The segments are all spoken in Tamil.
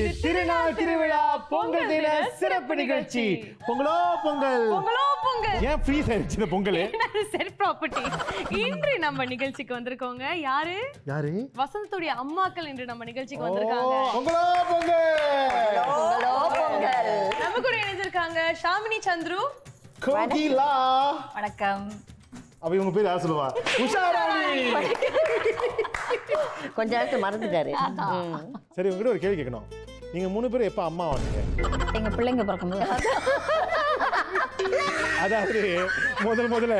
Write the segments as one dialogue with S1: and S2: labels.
S1: இது திருநாள் திருவிழா பொங்கல் தின சிறப்பு நிகழ்ச்சி. பொங்கலோ பொங்கல்,
S2: பொங்கலோ பொங்கல்.
S1: ஏன் ஃப்ரீஸ் ஆயிடுச்சு இந்த பொங்கல்?
S2: Self property. இன்று நம்ம நிகழ்ச்சிக்கு வந்திருக்கோங்க யாரு? வசந்தத்துடைய அம்மாக்கள் இன்று நம்ம நிகழ்ச்சிக்கு வந்திருக்காங்க.
S1: பொங்கலோ பொங்கல்,
S3: பொங்கலோ பொங்கல்.
S2: நம்ம கூட இணைஞ்சிருக்காங்க ஷாமினி, சந்துரு,
S1: கோகிலா.
S3: வணக்கம்.
S1: அப்ப இவங்க பேர் யார் சொல்லுவா? உஷாராணி.
S3: கொஞ்ச நேரத்தை மறந்துட்டாரு.
S1: சரி, உங்ககிட்ட ஒரு கேள்வி கேட்கணும். நீங்க 3 பேரும் எப்ப அம்மா ஆனீங்க?
S3: எங்க பிள்ளைங்க பிறக்கும்போது.
S1: அதாவது முதல்ல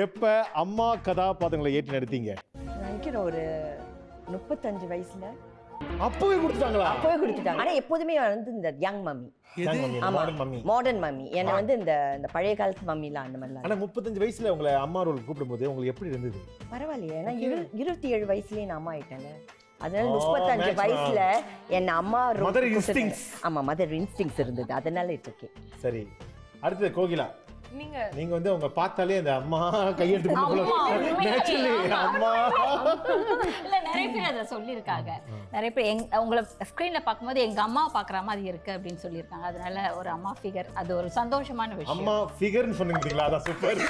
S1: எப்ப அம்மா கதாபாத்திரங்களை ஏற்றி நடித்தீங்க?
S4: நினைக்கிறேன் ஒரு 35 வயசுல
S1: அப்பவே கொடுத்துட்டாங்களா?
S4: அப்பவே கொடுத்துட்டாங்க. ஆனா எப்போதுமே வந்து இந்த யங் மம்மி, மாடர்ன் மம்மி. என்ன வந்து இந்த பழைய காலத்து மம்மிலாம் அந்த மாதிரிலாம்.
S1: ஆனா 35 வயசுல உங்களை அம்மா ரோல் கூப்பிடும்போது உங்களுக்கு எப்படி இருந்தது?
S4: பரவாயில்லையே, ஏன்னா 27 வயசுலயே நான் அம்மா ஆயிட்டேன்ல. அதனால 35 வயசுல என்ன அம்மா
S1: மதர் இன்ஸ்டிங்ஸ்.
S4: ஆமா, மதர் இன்ஸ்டிங்ஸ் இருந்தது. அதனால இட்ஸ் ஓகே.
S1: சரி, அடுத்து கோகிலா. நீங்க வந்து உங்க பார்த்தாலே அந்த அம்மா கையெழுத்து நேச்சுரலி அம்மா
S3: இல்ல, நிறைய பேர் அதை சொல்லியிருக்காங்க. நிறைய பேர் உங்களை ஸ்கிரீன்ல பார்க்கும்போது எங்க அம்மா பாக்குற மாதிரி இருக்கு அப்படின்னு சொல்லியிருக்காங்க. அதனால ஒரு அம்மா ஃபிகர், அது ஒரு சந்தோஷமான விஷயம்.
S1: அம்மா ஃபிகர்னு சொன்னீங்களா? அதான் சூப்பர்.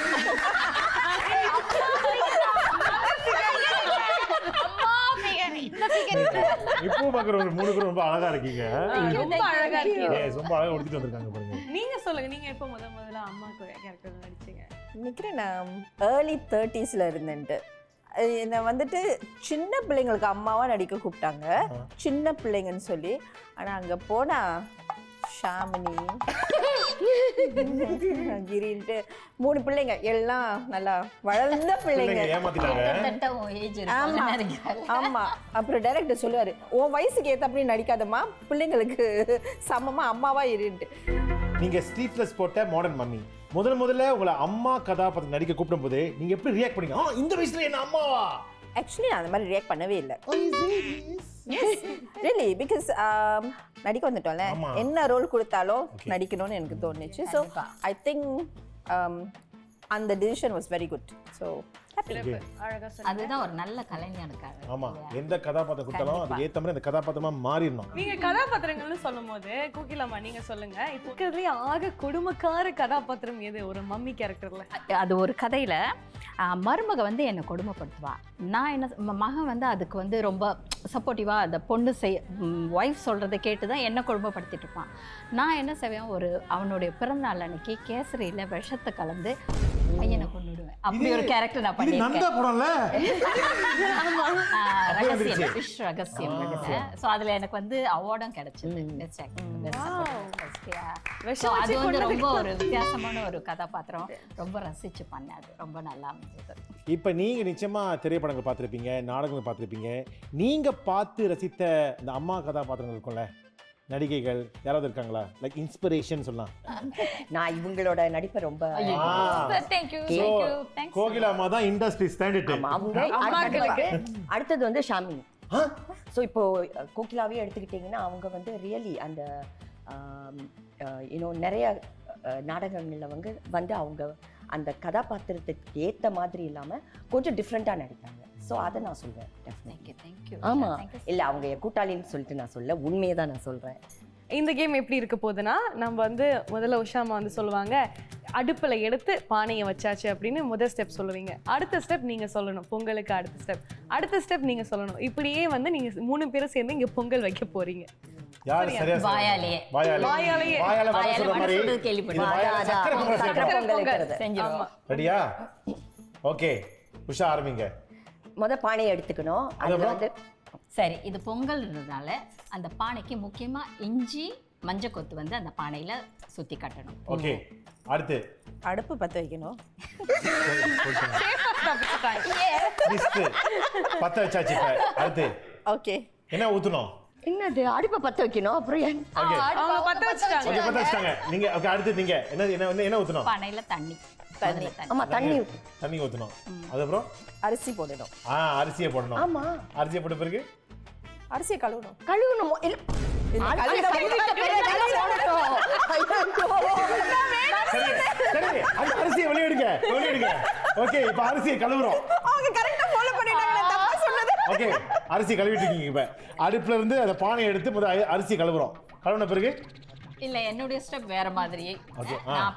S1: இப்போ பாக்குற ஒரு 3 பேரும் ரொம்ப அழகா இருக்கீங்க.
S2: ரொம்ப அழகா இருக்கீங்க.
S1: ரொம்ப அழகா உடுத்திட்டு வந்திருக்காங்க பாருங்க.
S2: நீங்க சொல்லுங்க, நீங்க எப்போ முதல்ல அம்மாக்கு கேரக்டர் நடிச்சீங்க?
S4: நினைக்கிறேன் நான் ஏர்லி 30sல இருந்தேன்ட்டு. என்னை வந்துட்டு சின்ன பிள்ளைங்களுக்கு அம்மாவா நடிக்க கூப்பிட்டாங்க, சின்ன பிள்ளைங்கன்னு சொல்லி. ஆனா அங்க போனா ஷாமினி, கிரின்ட்டு 3 பிள்ளைங்க, எல்லாம் நல்லா வளர்ந்த பிள்ளைங்க. ஆமா. அப்புறம் டைரக்டர் சொல்லுவாரு, உன் வயசுக்கு ஏத்த அப்படி நடிக்காதம்மா, பிள்ளைங்களுக்கு சமமா அம்மாவா இருந்துட்டு.
S1: நீங்க ஸ்லீப்லெஸ் போட்ட மாடர்ன் மம்மி முதல்ல உங்களை அம்மா கதாபாத்திரம் நடிக்க கூப்பிடும் போது நீங்க எப்படி ரியாக்ட் பண்ணீங்க? இந்த வயசுல என்ன அம்மாவா?
S4: ஆக்சுவலி நான் அந்த மாதிரி ரியாக்ட் பண்ணவே இல்லை. ரியலி, பிகாஸ் நடிக்க வந்துட்டோம்ல, என்ன ரோல் கொடுத்தாலும் நடிக்கணும்னு எனக்கு தோணுச்சு. ஸோ ஐ திங்க் அந்த decision was very good. So
S3: அதுதான் ஒரு நல்ல கலைஞனுக்காக.
S1: ஆமா, எந்த கதாபாத்திரம் கொடுத்தாலும் அதுக்கு ஏத்த மாதிரி அந்த கதாபாத்திரமா மாறிடணும்.
S2: நீங்க கதாபாத்திரங்கள்னு சொல்லும் போது கோகிலாமா நீங்க சொல்லுங்க, இப்போ இருக்கிறதுலயே ஆக கொடுமைக்கார கதாபாத்திரம் எது ஒரு மம்மி கேரக்டர்ல?
S3: அது ஒரு கதையில மருமக வந்து என்னை கொடுமைப்படுத்துவா. நான் என்ன, மகன் வந்து அதுக்கு வந்து ரொம்ப சப்போர்ட்டிவாக அந்த பொண்ணு ஒய்ஃப் சொல்கிறத கேட்டு தான் என்ன கொடுமைப்படுத்திட்டு இருப்பான். நான் என்ன செய்வேன், அவனுடைய பிறந்தநாள் அன்னைக்கு கேசரியில் விஷத்தை கலந்து பையனை கொண்டுடுவேன். அப்படி ஒரு கேரக்டர் நான் பண்ணியிருக்கேன். ரகசியம். ஸோ அதில் எனக்கு வந்து அவார்டும் கிடைச்சது. அது வந்து ரொம்ப ஒரு வித்தியாசமான ஒரு கதாபாத்திரம். ரொம்ப ரசிச்சு பண்ணேன். அது ரொம்ப நல்லா இருந்தது.
S1: இப்போ நீங்க நிச்சயமா திரைப்படங்கள் பார்த்துருப்பீங்க, நாடகங்கள் பார்த்துருப்பீங்க. நீங்க பார்த்து ரசித்த இந்த அம்மா கதாபாத்திரங்கள் இருக்கும்ல, நடிகைகள் யாராவது இருக்காங்களா? லைக் இன்ஸ்பிரேஷன் சொல்லலாம்.
S4: நான் இவங்களோட நடிப்பை ரொம்ப
S1: கோகிலா அம்மா தான் இண்டஸ்ட்ரி ஸ்டாண்டர்ட்.
S4: அடுத்தது வந்து ஷாமினி. ஸோ இப்போ கோகிலாவே எடுத்துக்கிட்டிங்கன்னா அவங்க வந்து ரியலி அந்த இன்னும் நிறைய நாடகங்களில் வந்து அவங்க அந்த கதாபாத்திரத்துக்கு ஏற்ற மாதிரி இல்லாமல் கொஞ்சம் டிஃப்ரெண்ட்டாக நடித்தாங்க. ஸோ அதை நான் சொல்வேன். ஆமாம், இல்லை அவங்க கூட்டாளின்னு சொல்லிட்டு நான் சொல்ல, உண்மையை தான் நான் சொல்கிறேன்.
S2: இந்த கேம் எப்படி இருக்க போகுதுன்னா, நம்ம வந்து முதல்ல உஷாமா வந்து சொல்லுவாங்க, அடுப்பில் எடுத்து பானையை வச்சாச்சு அப்படின்னு முதல் ஸ்டெப் சொல்லுவீங்க. அடுத்த ஸ்டெப் நீங்கள் சொல்லணும், பொங்கலுக்கு அடுத்த ஸ்டெப் நீங்கள் சொல்லணும். இப்படியே வந்து நீங்கள் 3 பேரும் சேர்ந்து இங்கே பொங்கல் வைக்க போகிறீங்க.
S1: உஷா ஆரம்பிங்க.
S4: பானையை எடுத்துக்கணும்.
S3: சரி, இது பொங்கல்ன்றதுனால அந்த பானைக்கு முக்கியமா இஞ்சி மஞ்சள் கொத்து வந்து அந்த பானையில சுத்தி கட்டணும்.
S1: ஓகே, அடுத்து
S4: அடுப்பு பத்த வைக்கணும்.
S1: பத்த வச்சாச்சு. அடுத்து
S4: ஓகே,
S1: என்ன ஊத்தணும்?
S4: என்னது அடுப்பை பத்த வைக்கணும். அப்புறம்
S2: பத்த வச்சுட்டாங்க
S1: நீங்க. ஓகே, அடுத்து நீங்க என்ன ஊத்தணும்?
S3: பானையில தண்ணி.
S4: ஆமா, தண்ணி
S1: ஊத்தணும். அதுக்கப்புறம்
S4: அரிசி போடணும்.
S1: அரிசியை போடணும்.
S4: ஆமா,
S1: அரிசியை போட்ட பிறகு
S4: அரிசியை கழுவணும்.
S1: அரிசியை வெளியிடுங்க. ஓகே, இப்ப அரிசியை கழுவுறோம்.
S4: அவங்க கரெக்ட்டா ஃபாலோ பண்ணிட்டாங்க. தப்பா சொன்னது.
S1: ஓகே, அரிசி கழுவிட்டு இருக்கீங்க. இப்ப அடுப்புல இருந்து அந்த பானையை எடுத்து முதல்ல அரிசி கழுவுறோம். கழுவுன பிறகு
S3: இல்ல என்னுடைய ஸ்டெப் வேற மாதிரியே.
S1: Okay,
S3: நான்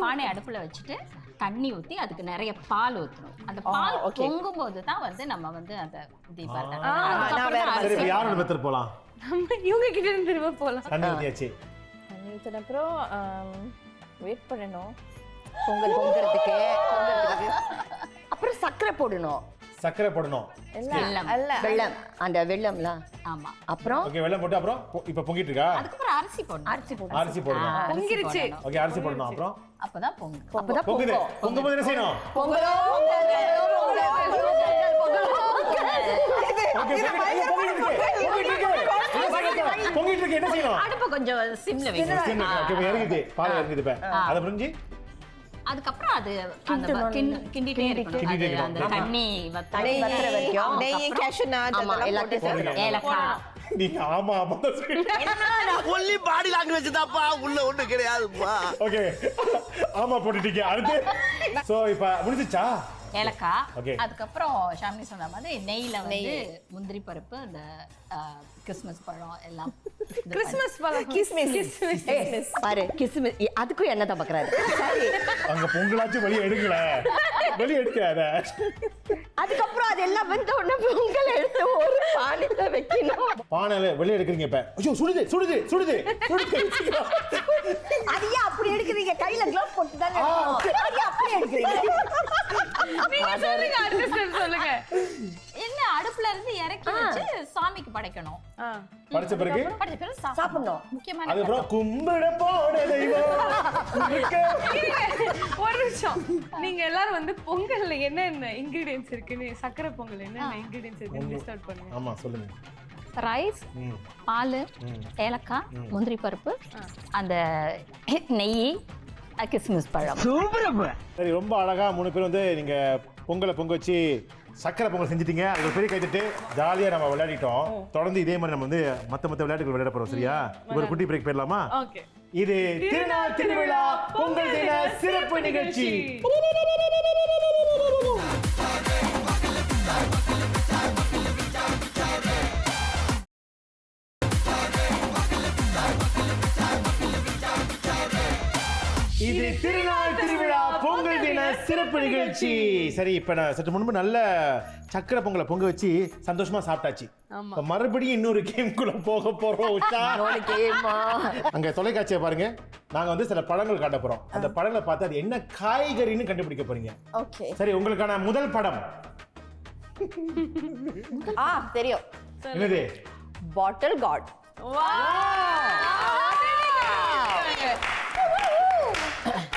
S3: பானை அடுப்புல வச்சுட்டு தண்ணி ஊத்தி அதுக்கு நிறைய பால் ஊத்தணும். அந்த பால் பொங்கும் போது தான் வந்து நம்ம வந்து அந்த தீபாவளி.
S1: சரி, இப்ப யாரோட மெத்தட் போலாம்?
S2: நம்ம இவங்க கிட்ட இருந்து திரும்ப போலாம்.
S1: தண்ணி ஊத்தியாச்சு.
S5: தண்ணி ஊற்றின அப்புறம் வெயிட் பண்ணணும்
S4: பொங்குறதுக்கு. அப்புறம் சர்க்கரை போடணும்.
S1: சர்க்கரை போடணும்.
S4: வெல்லம், அந்த வெல்லம்லாம்.
S3: ஆமா.
S4: அப்புறம்
S1: ஓகே, வெல்லம் போட்டு அப்புறம் இப்ப பொங்கிட்டு இருக்கா?
S3: அதுக்கப்புறம் அரிசி போடணும்.
S1: அரிசி போடணும்.
S2: பொங்கிருச்சு.
S1: ஓகே, அரிசி போடணும். அப்புறம்
S3: அப்பதான் பொங்கும்.
S4: அப்பதான்
S1: பொங்குது. பொங்கும்போது என்ன செய்யணும்? பொங்கிட்டு இருக்கு, என்ன செய்யணும்?
S3: அடுப்பு கொஞ்சம் சிம்ல வைக்கணும்.
S1: ஓகே, இறங்குது, பால் இறங்குது. இப்ப அதை புரிஞ்சு
S3: அதுக்கப்புறம் அது அந்த கிண்டிட்டே இருக்கணும். அது அந்த தண்ணி வத்துற வரைக்கும்.
S5: நெய், cashew nut
S4: எல்லாத்தையும் சேர்க்கணும்.
S3: ஏலக்காய்.
S1: நீங்க ஆமா ஆமா
S6: ஒன்லி பாடி லாங்குவேஜ் தான்ப்பா, உள்ள ஒண்ணு கிடையாதுப்பா.
S1: ஓகே, ஆமா போட்டுட்டீங்க. அடுத்து சோ இப்ப முடிஞ்சிச்சா? Okay.
S3: ஏலக்காய். அதுக்கப்புறம் ஷாமினி சொன்ன மாதிரி நெய்ல வந்து முந்திரி பருப்பு, அந்த கிறிஸ்மஸ் பழம் எல்லாம்.
S2: கிறிஸ்மஸ் பழம்.
S4: கிஸ்மிஸ். பாரு, கிஸ்மிஸ். அதுக்கும் என்ன தான் பாக்குறாரு.
S1: அங்க பொங்கலாச்சும் வெளியே எடுக்கல, வெளியே எடுக்காத.
S4: அதுக்கப்புறம் அதெல்லாம் வந்து உடனே பொங்கல் எடுத்து ஒரு பானையில வைக்கணும்.
S1: பானையில வெளியே எடுக்கிறீங்க. இப்ப ஐயோ, சுடுது சுடுது சுடுது சுடுது.
S4: அது ஏன் அப்படி எடுக்கிறீங்க? கையில க்ளோவ் போட்டு தானே எடுக்கணும். அது ஏன் அப்படி எடுக்கிறீங்க?
S2: நீங்க சொல்லுங்க, அடுத்த ஸ்டெப் சொல்லுங்க.
S3: என்ன அடுப்புல இருந்து இறக்கி வச்சு சாமிக்கு படைக்கணும்.
S1: படிச்ச பிறகு
S3: படைச்ச பிறகு
S4: சாப்பிடணும்.
S3: முக்கியமான
S1: அதுக்கப்புறம் கும்பிட போட தெய்வம்.
S2: ஒரு நிமிஷம். நீங்க எல்லாரும் வந்து பொங்கல்ல என்னென்ன இன்கிரிடியன்ஸ் இருக்குன்னு, சக்கரை பொங்கல் என்னென்ன இன்கிரிடியன்ஸ் இருக்குன்னு லிஸ்ட் அவுட் பண்ணுங்க.
S1: ஆமா சொல்லுங்க.
S3: ரைஸ், பால், ஏலக்காய், முந்திரி பருப்பு, அந்த நெய், கிஸ்மிஸ் பழம்.
S1: சரி, ரொம்ப அழகா 3 பேர் வந்து நீங்க பொங்கலை பொங்க வச்சு சக்கரை பொங்கல் செஞ்சுட்டீங்க. அது பெரிய கைத்தட்டு. ஜாலியா நம்ம விளையாடிட்டோம். தொடர்ந்து இதே மாதிரி நம்ம வந்து மத்த விளையாட்டுகள் விளையாட போறோம். சரியா? இப்போ ஒரு குட்டி பிரேக் போயிடலாமா?
S2: ஓகே.
S1: இது திருநாள் திருவிழா பொங்கல் தின சிறப்பு நிகழ்ச்சி. இது திருநாள் திருவிழா பொங்கல் தின சிறப்பு நிகழ்ச்சி. சரி, இப்ப நான் சற்று முன்பு நல்ல சக்கரை பொங்கலை பொங்க வச்சு சந்தோஷமா சாப்பிட்டாச்சு. இப்ப மறுபடியும் இன்னொரு கேம்குள்ள போக போறோம். உஷா, அங்க தொலைக்காட்சியை பாருங்க. நாங்க வந்து சில படங்கள் காட்ட போறோம். அந்த படங்களை பார்த்து அது என்ன காய்கறின்னு கண்டுபிடிக்க போறீங்க.
S5: ஓகே.
S1: சரி, உங்களுக்கான முதல் படம்
S5: தெரியும்.
S1: என்னது?
S5: பாட்டில் காட்.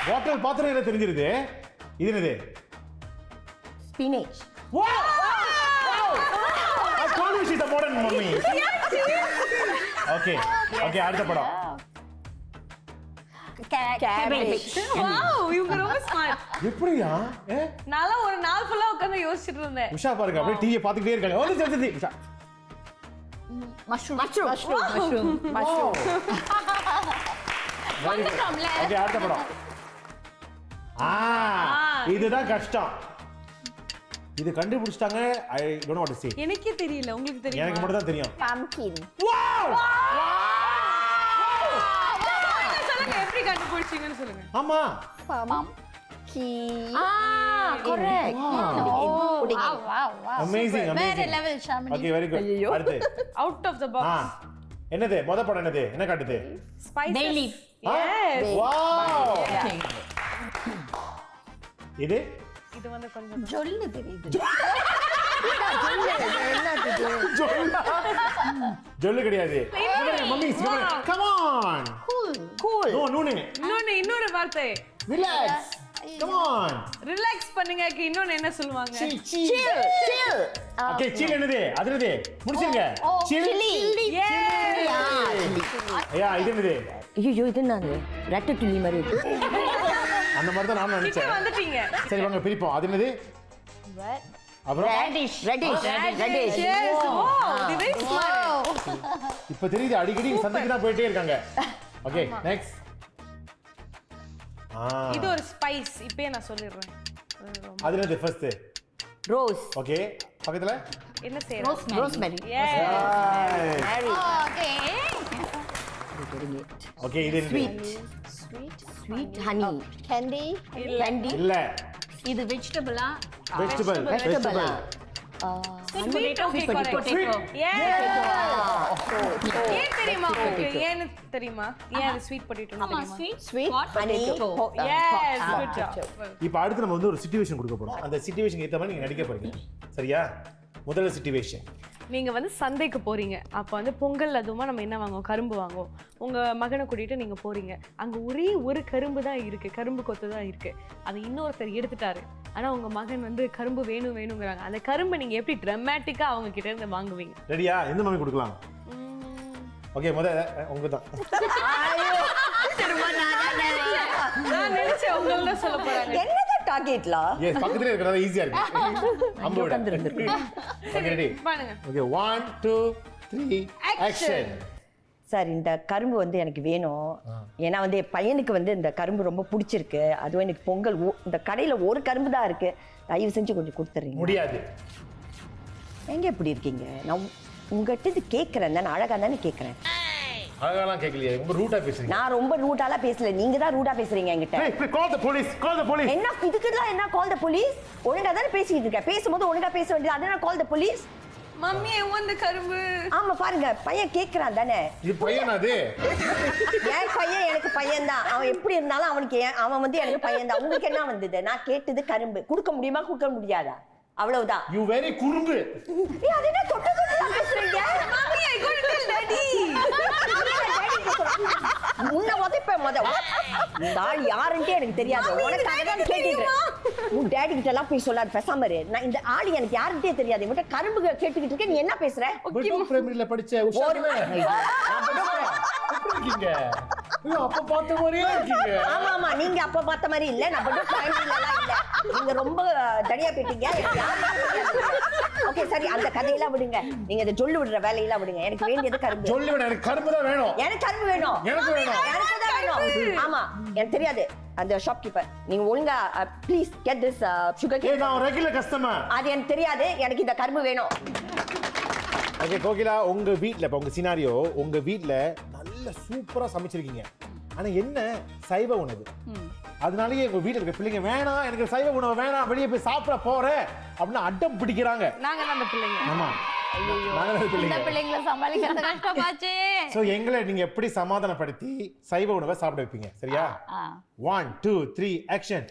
S1: பாட்டில் பாத்திரம் என்ன தெரிஞ்சிருது. இது என்னது?
S4: Spinach.
S1: Modern mummy. Okay okay, அடுத்த படம்.
S3: கேபேஜ்.
S2: வாவ், இவங்க ரொம்ப ஸ்மார்ட்.
S1: எப்படியா?
S2: நான் ஒரு நாள் ஃபுல்லா உட்கார்ந்து யோசிச்சிட்டு இருந்தேன்.
S1: உஷா பாருங்க, அப்படியே டிவியை பார்த்துக்கிட்டே இருக்காங்க. வந்து சரி உஷா.
S3: மஷ்ரூம். வந்துட்டோம்ல.
S1: ஓகே, அடுத்த படம். இதுதான் கஷ்டம். இது கண்டுபிடிச்சிட்டாங்க. I don't know what to say.
S2: எனக்கே தெரியல, உங்களுக்கு தெரியும்?
S1: எனக்கு மட்டும் தான் தெரியும்.
S5: Pumpkin.
S2: சொல்லுங்க, எப்படி கண்டுபிடிச்சீங்கன்னு சொல்லுங்க.
S1: ஆமா,
S5: Pumpkin.
S4: correct.
S1: அமேசிங்
S3: வேற
S1: amazing.
S3: Level Shamini.
S1: Okay, very good. அடுத்து
S2: அவுட் ஆஃப் தி பாக்ஸ்.
S1: என்னது? முத படம் என்னது? என்ன காட்டுது?
S2: ஸ்பைசஸ்.
S3: டெய்லி.
S2: எஸ்.
S1: வாவ். இது
S2: இது வந்து கொஞ்சம்
S3: ஜொல்லு தெரியுது.
S1: ஜொல்லு கிடையாது. Mummy, come on.
S2: Cool.
S1: No no.
S2: இன்னொரு வார்த்தை.
S1: ரிலாக்ஸ். Come on.
S2: ரிலாக்ஸ் பண்ணுங்க. இன்னொன்னு என்ன சொல்லுவாங்க?
S1: சில். ஓகே, சில் என்னது? அது என்னது? முடிச்சிருங்க. சில்லி. ஐயா, இது என்னது?
S4: ஐயோ, இது என்னது? ரட்டட்டுலி மாதிரி இருக்கு.
S1: அந்த மாதிரி தான் நானும்
S2: கிட்ட
S1: நினைச்சேன்.
S2: வந்துட்டீங்க.
S1: சரி, வாங்க பிரிப்போம். அது என்னது? அப்புறம்
S4: ரெடிஷ்.
S2: Yes. Wow, இது very smart.
S1: இப்ப தெரியுது, அடிக்கடி சந்தைக்கு தான் போயிட்டே இருக்காங்க. Okay, next.
S2: இது ஒரு ஸ்பைஸ். இப்பவே நான் சொல்லிடுறேன்.
S1: அது என்னது? First
S4: rose.
S1: ஓகே, பக்கத்துல
S2: என்ன செய்யறோம்?
S5: ரோஸ்மெரி.
S1: ஓகே இது
S4: ஸ்வீட் ஹனி
S5: கேண்டி.
S1: இல்ல
S3: இது வெஜிடபிளா?
S1: வெஜிடபிள்
S2: ஏன் தெரியுமா உங்களுக்கு? ஏன்னு தெரியுமா? ஏன் அது ஸ்வீட் பொட்டேட்டோ தெரியுமா?
S5: Sweet potato.
S2: Yes, good job.
S1: இப்போ அடுத்து நம்ம வந்து ஒரு சிச்சுவேஷன் கொடுக்க போறோம். அந்த சிச்சுவேஷனுக்கு ஏத்த மாதிரி நீங்க நடிக்க போறீங்க. சரியா? முதல்ல சிச்சுவேஷன்.
S2: நீங்க வந்து சந்தைக்கு போறீங்க. அப்ப வந்து பொங்கல் அதுவுமா நம்ம என்ன வாங்குவோம்? கரும்பு வாங்குவோம். உங்க மகனை கூட்டிட்டு நீங்க போறீங்க. அங்க ஒரே ஒரு கரும்பு தான் இருக்கு, கரும்பு கொத்து தான் இருக்கு. அதை இன்னொருத்தர் எடுத்துட்டாரு. ஆனா உங்க மகன் வந்து கரும்பு வேணுங்கிறாங்க. அந்த கரும்பை நீங்க எப்படி டிராமாட்டிக்கா அவங்க கிட்ட இருந்து வாங்குவீங்க?
S1: ரெடியா? எந்த மாதிரி கொடுக்கலாம்? ஓகே முதல்ல உங்க தான்.
S2: நான் நினைச்சேன் உங்கள தான் சொல்ல போறாங்க.
S4: என்னதான் டார்கெட்ல
S1: எஸ் பக்கத்துல இருக்கறதால ஈஸியா இருக்கு. அம்போட. Okay ready?
S2: பாருங்க.
S1: Okay 1 2 3 action.
S4: சார் இந்த கரும்பு வந்து எனக்கு வேணும். ஏன்னா வந்து என் பையனுக்கு வந்து இந்த கரும்பு ரொம்ப பிடிச்சிருக்கு. அதுவும் எனக்கு பொங்கல் இந்த கடையில ஒரு கரும்பு தான் இருக்கு. தயவு செஞ்சு கொஞ்சம் கொடுத்துறீங்க.
S1: முடியாது.
S4: எங்க எப்படி இருக்கீங்க? நான் உங்ககிட்ட இது கேட்கறேன் தானே, அழகா தானே கேட்கறேன்.
S1: அழகாலாம் கேட்கலையே, ரொம்ப ரூட்டா பேசுறீங்க.
S4: நான் ரொம்ப ரூட்டாலாம் பேசல, நீங்க தான் ரூட்டா பேசுறீங்க என்கிட்ட.
S1: Call the police, call the police.
S4: என்ன இதுக்குலாம் என்ன கால் தி போலீஸ்? ஒழுங்கா தானே பேசிட்டு இருக்க. பேசும்போது ஒழுங்கா பேச வேண்டியது. அத நான் கால் தி போலீஸ்.
S2: மம்மி அந்த கரும்பு.
S4: ஆமா பாருங்க, பையன் கேக்குறான் தானே.
S1: இது பையனா அது?
S4: என் பையன் எனக்கு பையன் தான். அவன் எப்படி இருந்தாலும் அவன் வந்து எனக்கு பையன் தான். உங்களுக்கு என்ன வந்தது? நான் கேட்டது கரும்பு. கொடுக்க முடியுமா கொடுக்க முடியாதா? அவ்வளவுதான்.
S1: யூ வெரி குறும்பு.
S4: ஏய் அது என்ன தொட்ட பேசுறீங்க?
S2: Mummy I got tell daddy.
S4: உன்னை உதைப்ப இந்த ஆள் யாருன்ட்டே எனக்கு தெரியாது. உனக்காக தான் கேட்டுக்கிறேன். உன் டேடி கிட்ட எல்லாம் போய் சொல்லாது, பேசாம இரு. நான் இந்த ஆள் எனக்கு யாருன்ட்டே தெரியாது. இவன்ட்ட கரும்பு கேட்டுக்கிட்டு இருக்க, நீ என்ன பேசுற?
S1: பெட்ரூம் பிரைமரியில படிச்ச உஷாருமே. இருக்கீங்க. ஐயோ அப்ப பார்த்த மாதிரியே இருக்கீங்க.
S4: ஆமா ஆமா, நீங்க அப்ப பார்த்த மாதிரி இல்ல. நான் பெட்ரூம் பிரைமரியில எல்லாம் இல்ல. நீங்க ரொம்ப தனியா போயிட்டீங்க. ஓகே சரி, அந்த கதையெல்லாம் விடுங்க. நீங்க இந்த ஜொல்லு விடுற வேலையெல்லாம் விடுங்க. எனக்கு வேண்டியது கரும்பு.
S1: ஜொல்லு விட எனக்கு கரும்பு தான் வேணும்.
S4: எனக்கு கரும்பு வேணும்.
S1: எனக்கு வேணும்.
S4: எனக்கு தான் வேணும். ஆமா, எனக்கு தெரியாது. அந்த ஷாப்கீப்பர் நீங்க ஒழுங்கா please get this sugar cane.
S1: நான் ரெகுலர் கஸ்டமர்.
S4: அது எனக்கு தெரியாது. எனக்கு இந்த கரும்பு வேணும்.
S1: ஓகே கோகிலா, உங்க வீட்ல இப்ப உங்க சினாரியோ, உங்க வீட்ல நல்ல சூப்பரா சமைச்சிருக்கீங்க. ஆனா என்ன சைவ உணவு. அதனாலயே உங்க வீட்ல இருக்க பிள்ளைங்க வேணாம், எனக்கு சைவ உணவு வேணாம், வெளியே போய் சாப்பிட போறேன் அப்படின்னு அடம் பிடிக்கிறாங்க.
S2: நாங்க தான் அந்த பிள்ளைங்க.
S1: ஆமா
S3: இந்த பிள்ளைங்களை சமாளிக்கிறது கஷ்டமாச்சு.
S1: சோ எங்களை நீங்க எப்படி சமாதானப்படுத்தி சைவ உணவை சாப்பிட வைப்பீங்க? சரியா? 1 2 3 ஆக்ஷன்.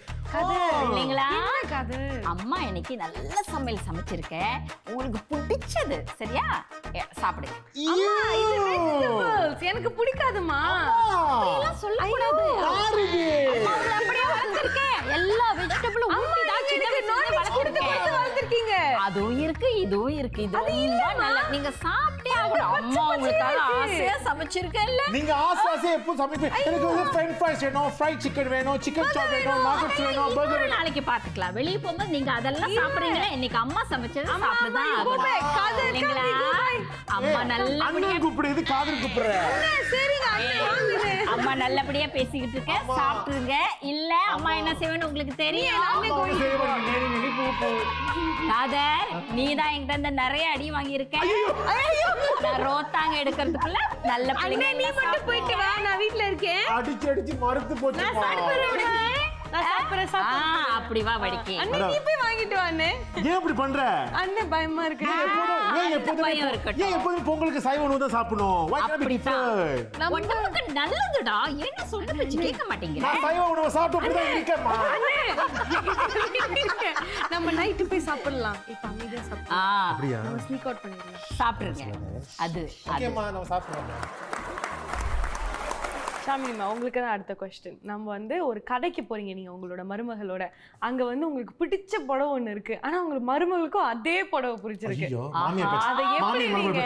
S3: இல்லைங்களா?
S2: கதை.
S3: அம்மா இன்னைக்கு நல்ல சமையல் சமைச்சிருக்கேன், உங்களுக்கு பிடிச்சது சரியா சாப்பிடுங்க.
S2: அம்மா இது வெஜிடபிள்ஸ் எனக்கு பிடிக்காதுமா.
S3: இதெல்லாம் சொல்லக்கூடாது. அம்மா உங்களை அப்படியே வளர்த்திருக்கேன். எல்லா வெஜிடபிளும் ஊட்டி தான் சின்ன வயசுல
S2: வளர்த்திருக்கீங்க.
S3: அதுவும் இருக்கு இதுவும் இருக்கு. இதுவும் நல்லா நீங்க சாப்பிட்டே ஆகணும். அம்மா உங்களுக்காக ஆசையா சமைச்சிருக்கேன்ல.
S1: நீங்க ஆசை எப்போ சமைப்பீங்க? எனக்கு வந்து ஃப்ரெஞ்ச் ஃப்ரைஸ் வேணும், ஃப்ரைட் சிக்கன் வேணும், சிக்கன் சாப் வேணும், நகட்ஸ் வேணும், பர்கர் வேணும்.
S3: நாளைக்கு பாத்துக்கலாம். வெளிய போகும்போது நீங்க அதெல்லாம் சாப்பிடுறீங்களா? இன்னைக்கு அம்மா சமைச்சது சாப்பிடுதான் ஆகணும். இல்லைங்களா? அம்மா நல்லபடியா
S1: கூப்பிடுறது காதல் கூப்பிடுற.
S2: சரிங்க அண்ணே வாங்குறே.
S3: அம்மா நல்லபடியா பேசிக்கிட்டு இருக்கேன், சாப்பிடுங்க. இல்ல அம்மா என்ன செய்வேன்னு உங்களுக்கு தெரியும். காதர், நீதான் என்கிட்ட இருந்து நிறைய அடி வாங்கியிருக்க. நான் ரோத்தாங்க எடுக்கிறதுக்குள்ள நல்ல பிள்ளைங்க.
S2: நீ மட்டும் போயிட்டு வா, நான் வீட்ல இருக்கேன்.
S1: அடிச்சு மறுத்து போச்சு.
S2: நான் சாப்பிடுறேன்.
S3: அப்படி வா வடிக்கி.
S2: அண்ணே நீ போய் வாங்கிட்டு வா அண்ணே.
S1: ஏன் இப்படி பண்ற?
S2: அண்ணே பயமா இருக்கு.
S1: ஏன் எப்போதும் பொங்கலுக்கு சைவ உணவு தான் சாப்பிடணும்? Why can't be different?
S3: உடம்புக்கு நல்லதுடா. என்ன சொல்ற பேச்சு கேட்க மாட்டீங்க.
S1: நான் சைவ உணவு சாப்பிட்டு தான் இருக்கேம்மா.
S2: நம்ம நைட் போய் சாப்பிடலாம். இப்ப அமைதியா சாப்பிடலாம்.
S1: அப்படியா?
S2: நம்ம ஸ்னீக் அவுட் பண்ணிடலாம்.
S3: சாப்பிடுங்க. அது
S1: ஓகேம்மா, நம்ம சாப்பிடலாம்.
S2: ஷாமினிமா, உங்களுக்கு தான் அடுத்த கொஸ்டின். நம்ம வந்து ஒரு கடைக்கு போறீங்க நீங்க உங்களோட மருமகளோட. அங்க வந்து உங்களுக்கு பிடிச்ச புடவை ஒண்ணு இருக்கு. ஆனா உங்களுக்கு மருமகளுக்கும் அதே புடவை பிடிச்சிருக்கு. அதை எப்படி நீங்க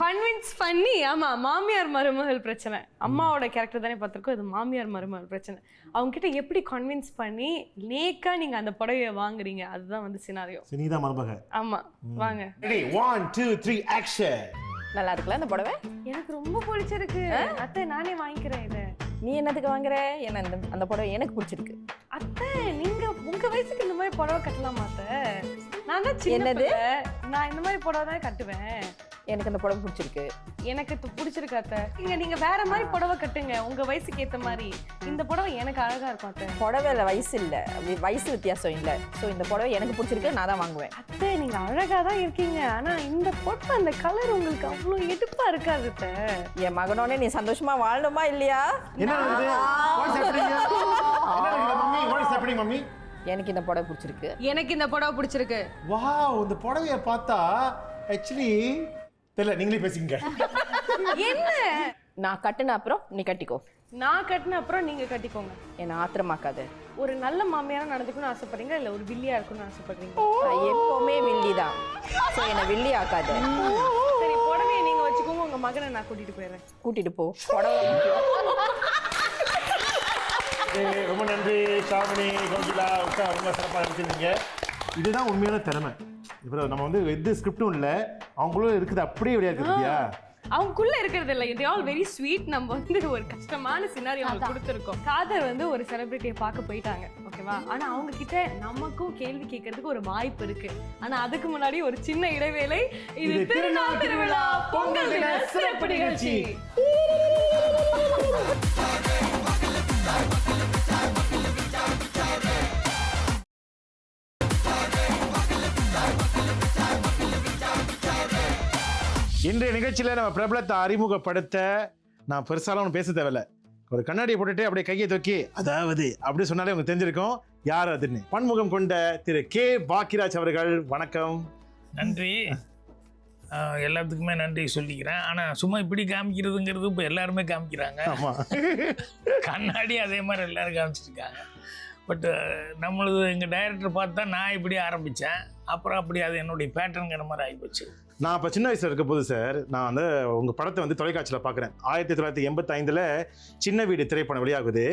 S2: கன்வின்ஸ் பண்ணி? ஆமா, மாமியார் மருமகள் பிரச்சனை. அம்மாவோட கேரக்டர் தானே பார்த்திருக்கோம். இது மாமியார் மருமகள் பிரச்சனை. அவங்க கிட்ட எப்படி கன்வின்ஸ் பண்ணி நேக்கா நீங்க அந்த புடவையை வாங்குறீங்க? அதுதான் வந்து சினாரியோ.
S1: நீதா மருமக.
S2: ஆமா வாங்க.
S1: Ready 1 2 3 action.
S5: நல்லா இருக்குல்ல இந்த புடவை?
S2: எனக்கு ரொம்ப பிடிச்சிருக்கு அத்தை. நானே வாங்கிக்கிறேன் இதை.
S5: நீ என்னத்துக்கு வாங்குற? என்ன அந்த புடவை எனக்கு பிடிச்சிருக்கு.
S2: அத்தை நீங்க உங்க வயசுக்கு இந்த மாதிரி புடவை கட்டலாமா அத்தை? நான் தான் சின்ன
S5: என்னது?
S2: பிள்ளை. நான் இந்த மாதிரி புடவை தான் கட்டுவேன்.
S5: எனக்கு அந்த புடவை பிடிச்சிருக்கு.
S2: எனக்கு பிடிச்சிருக்கு அத்தை. நீங்க வேற மாதிரி புடவை கட்டுங்க உங்க வயசுக்கு ஏத்த மாதிரி. இந்த புடவை எனக்கு அழகா இருக்கும் அத்தை.
S5: புடவைல வயசு இல்ல, வயசு வித்தியாசம் இல்ல. சோ இந்த புடவை எனக்கு பிடிச்சிருக்கு, நான் தான் வாங்குவேன்.
S2: அத்தை நீங்க அழகா தான் இருக்கீங்க. ஆனா இந்த புடவை அந்த கலர் உங்களுக்கு அவ்வளவு எடுப்பா இருக்காது அத்தை.
S5: என் மகனோட நீ சந்தோஷமா வாழணுமா இல்லையா?
S1: என்ன நடக்குது? What's happening? என்ன நடக்குது மம்மி? What's happening mummy?
S5: எனக்கு இந்த புடவை பிடிச்சிருக்கு.
S2: எனக்கு இந்த புடவை பிடிச்சிருக்கு.
S1: வாவ், இந்த புடவைய பார்த்தா ஆக்சுவலி தெரியல, நீங்களே பேசிங்க.
S2: என்ன?
S5: நான் கட்டின அப்புறம் நீ கட்டிக்கோ.
S2: நான் கட்டின அப்புறம் நீங்க கட்டிக்கோங்க.
S5: என்ன ஆத்திரமாக்காத.
S2: ஒரு நல்ல மாமியாரா நடந்துக்கணும்னு ஆசைப்படுறீங்க இல்ல ஒரு வில்லியா இருக்கணும்னு ஆசைப்படுறீங்க?
S5: நான் எப்பவுமே வில்லி தான். சோ என்ன வில்லி ஆக்காத.
S2: சரி புடவையை நீங்க வச்சுக்கோங்க, உங்க மகனை நான் கூட்டிட்டு போயிடுறேன்.
S5: கூட்டிட்டு போ. புடவை முக்கியம்.
S1: ரொம்ப நன்றி ஷாமினி, கோகிலா, உஷா, ரொம்ப சிறப்பாக எடுத்துருந்தீங்க. இதுதான் உண்மையான திறமை. இப்போ நம்ம வந்து எது ஸ்கிரிப்டும் இல்லை, அவங்களும் இருக்குது அப்படியே விளையா இருக்குதுயா.
S2: அவங்களுக்குள்ள இருக்கிறது இல்லை, இது ஆல் வெரி ஸ்வீட். நம்ம வந்து ஒரு கஷ்டமான சினாரியோ அவங்களுக்கு கொடுத்துருக்கோம். காதர் வந்து ஒரு செலிபிரிட்டியை பார்க்க போயிட்டாங்க, ஓகேவா? ஆனா அவங்க கிட்ட நமக்கும் கேள்வி கேட்கறதுக்கு ஒரு வாய்ப்பு இருக்கு. ஆனா அதுக்கு முன்னாடி ஒரு சின்ன இடைவேளை. இது திருநாள் திருவிழா பொங்கல் தின சிறப்பு நிகழ்ச்சி.
S1: இன்றைய நிகழ்ச்சியில் நம்ம பிரபலத்தை அறிமுகப்படுத்த நான் பெருசாலாம் ஒன்றும் பேச தேவையில்ல. ஒரு கண்ணாடியை போட்டுட்டு அப்படியே கையை தூக்கி அதாவது அப்படி சொன்னாலே உங்களுக்கு தெரிஞ்சிருக்கும் யார் அதுன்னு. பன்முகம் கொண்ட திரு கே பாக்கியராஜ் அவர்கள், வணக்கம்.
S7: நன்றி. எல்லாத்துக்குமே நன்றி சொல்லிக்கிறேன். ஆனால் சும்மா இப்படி காமிக்கிறதுங்கிறது இப்போ எல்லாருமே காமிக்கிறாங்க.
S1: ஆமாம்,
S7: கண்ணாடி அதே மாதிரி எல்லாரும் காமிச்சிருக்காங்க. பட்டு நம்மளது எங்கள் டைரக்டர் பார்த்தா நான் இப்படி ஆரம்பித்தேன், அப்புறம் அப்படி அது என்னுடைய பேட்டர்னுங்கிற மாதிரி ஆகிப்போச்சு.
S1: நான் இப்போ சின்ன வயசில் இருக்க போது சார், நான் வந்து உங்கள் படத்தை வந்து தொலைக்காட்சியில் பார்க்குறேன். 1985 சின்ன வீடு திரைப்படம் வெளியாகுது.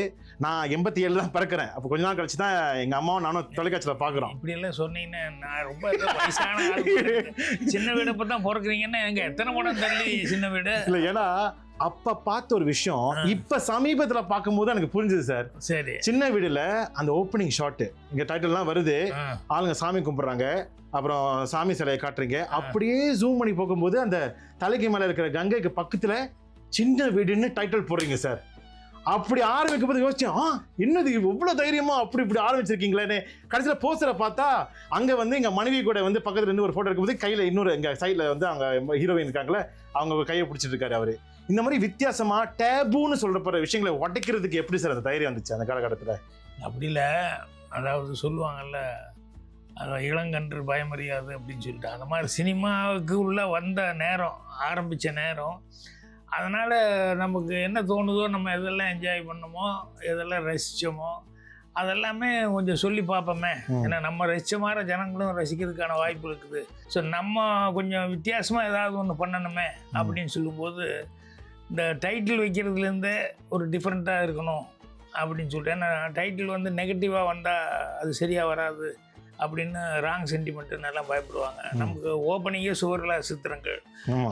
S1: நான் 87 தான் பிறக்கிறேன். அப்போ கொஞ்ச நாள் கழிச்சு தான் எங்கள் அம்மாவும் நானும் தொலைக்காட்சியில் பார்க்குறோம்.
S7: இப்படியெல்லாம் சொன்னீங்கன்னா நான் ரொம்ப வயசான ஆள். சின்ன வீடு இப்போ தான் பிறக்குறீங்கன்னா எங்க எத்தனை படம் தள்ளி சின்ன வீடு
S1: இல்லை, ஏன்னா அப்ப பார்த்த ஒரு விஷயம் இப்ப சமீபத்துல பார்க்கும்போது எனக்கு புரிஞ்சுது சார்.
S7: சரி,
S1: சின்ன வீடுல அந்த ஓப்பனிங் ஷாட் இங்க டைட்டில்லாம் வருது, ஆளுங்க சாமி கும்பிடுறாங்க, அப்புறம் சாமி சிலையை காட்டுறீங்க, அப்படியே ஜூம் பண்ணி போகும்போது அந்த தலைக்கு மேல இருக்கிற கங்கைக்கு பக்கத்துல சின்ன வீடுன்னு டைட்டில் போடுறீங்க சார். அப்படி ஆரம்பிக்கும் போது யோசிச்சேன், என்னது இவ்வளவு தைரியமா அப்படி இப்படி ஆரம்பிச்சிருக்கீங்களேன்னு. கடைசியில போஸ்டரை பார்த்தா அங்க வந்து எங்க மனைவி கூட வந்து பக்கத்துல இருந்து ஒரு போட்டோ எடுக்கும்போது கையில இன்னொரு எங்க சைட்ல வந்து அவங்க ஹீரோயின் இருக்காங்களே, அவங்க கையை பிடிச்சிட்டு இருக்காரு அவரு. இந்த மாதிரி வித்தியாசமா டேபுன்னு சொல்றப்பற விஷயங்களை உடைக்கிறதுக்கு எப்படி சார் அந்த தைரியம் வந்துச்சு அந்த காலகட்டத்துல?
S7: அப்படி இல்லை, அதாவது சொல்லுவாங்கல்ல இளங்கன்று பயமறியாது அப்படின்னு சொல்லிட்டு, அந்த மாதிரி சினிமாவுக்கு உள்ள வந்த நேரம், ஆரம்பித்த நேரம். அதனால் நமக்கு என்ன தோணுதோ, நம்ம எதெல்லாம் என்ஜாய் பண்ணோமோ, எதெல்லாம் ரசித்தோமோ அதெல்லாமே கொஞ்சம் சொல்லி பார்ப்போமே. ஏன்னா நம்ம ரசித்த மாதிரி ஜனங்களும் ரசிக்கிறதுக்கான வாய்ப்பு இருக்குது. ஸோ நம்ம கொஞ்சம் வித்தியாசமாக ஏதாவது ஒன்று பண்ணணுமே அப்படின்னு சொல்லும்போது, இந்த டைட்டில் வைக்கிறதுலேருந்தே ஒரு டிஃப்ரெண்ட்டாக இருக்கணும் அப்படின்னு சொல்லிட்டு. ஏன்னா டைட்டில் வந்து நெகட்டிவாக வந்தால் அது சரியாக வராது அப்படின்னு ராங் சென்டிமெண்ட்டுன்னு எல்லாம் பயப்படுவாங்க. நமக்கு ஓப்பனிங்கே சுவர்களா சித்திரங்கள்,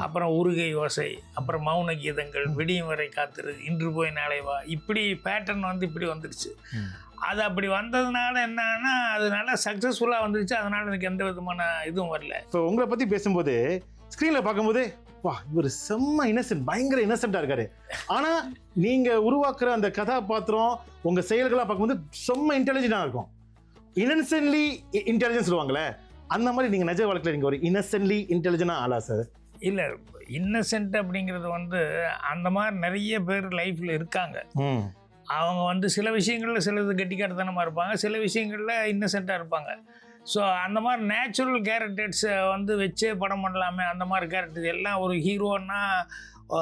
S7: அப்புறம் உருகை ஓசை, அப்புறம் மௌன கீதங்கள், விடியும் வரை காத்திரு, இன்று போய் நாளை வா, இப்படி பேட்டர்ன் வந்து இப்படி வந்துடுச்சு. அது அப்படி வந்ததுனால என்னன்னா அது நல்லா சக்ஸஸ்ஃபுல்லாக வந்துடுச்சு. அதனால எனக்கு எந்த விதமான இதுவும் வரல.
S1: இப்போ உங்களை பற்றி பேசும்போது ஸ்க்ரீனில் பார்க்கும்போது வா இவர் செம்ம இன்னசென்ட், பயங்கர இன்னசென்ட்டாக இருக்காரு. ஆனால் நீங்கள் உருவாக்குற அந்த கதாபாத்திரம் உங்கள் செயல்களாக பார்க்கும்போது செம்ம இன்டெலிஜென்ட்டாக இருக்கும். இன்னசென்ட்லி இன்டெலிஜென்ஸ் சொல்லுவாங்களே, அந்த மாதிரி நீங்கள் நிஜ வாழ்க்கையில் நீங்கள் ஒரு இன்னசென்ட்லி இன்டெலிஜென்ட்டாக ஆளா சார்?
S7: இல்லை, இன்னசென்ட் அப்படிங்கிறது வந்து அந்த மாதிரி நிறைய பேர் லைஃப்பில் இருக்காங்க. அவங்க வந்து சில விஷயங்களில் சிலது கெட்டிக்காரத்தனமாக இருப்பாங்க, சில விஷயங்களில் இன்னசென்ட்டாக இருப்பாங்க. ஸோ அந்த மாதிரி நேச்சுரல் கேரக்டர்ஸை வந்து வச்சே படம் பண்ணலாமே. அந்த மாதிரி கேரக்டர்ஸ் எல்லாம் ஒரு ஹீரோன்னா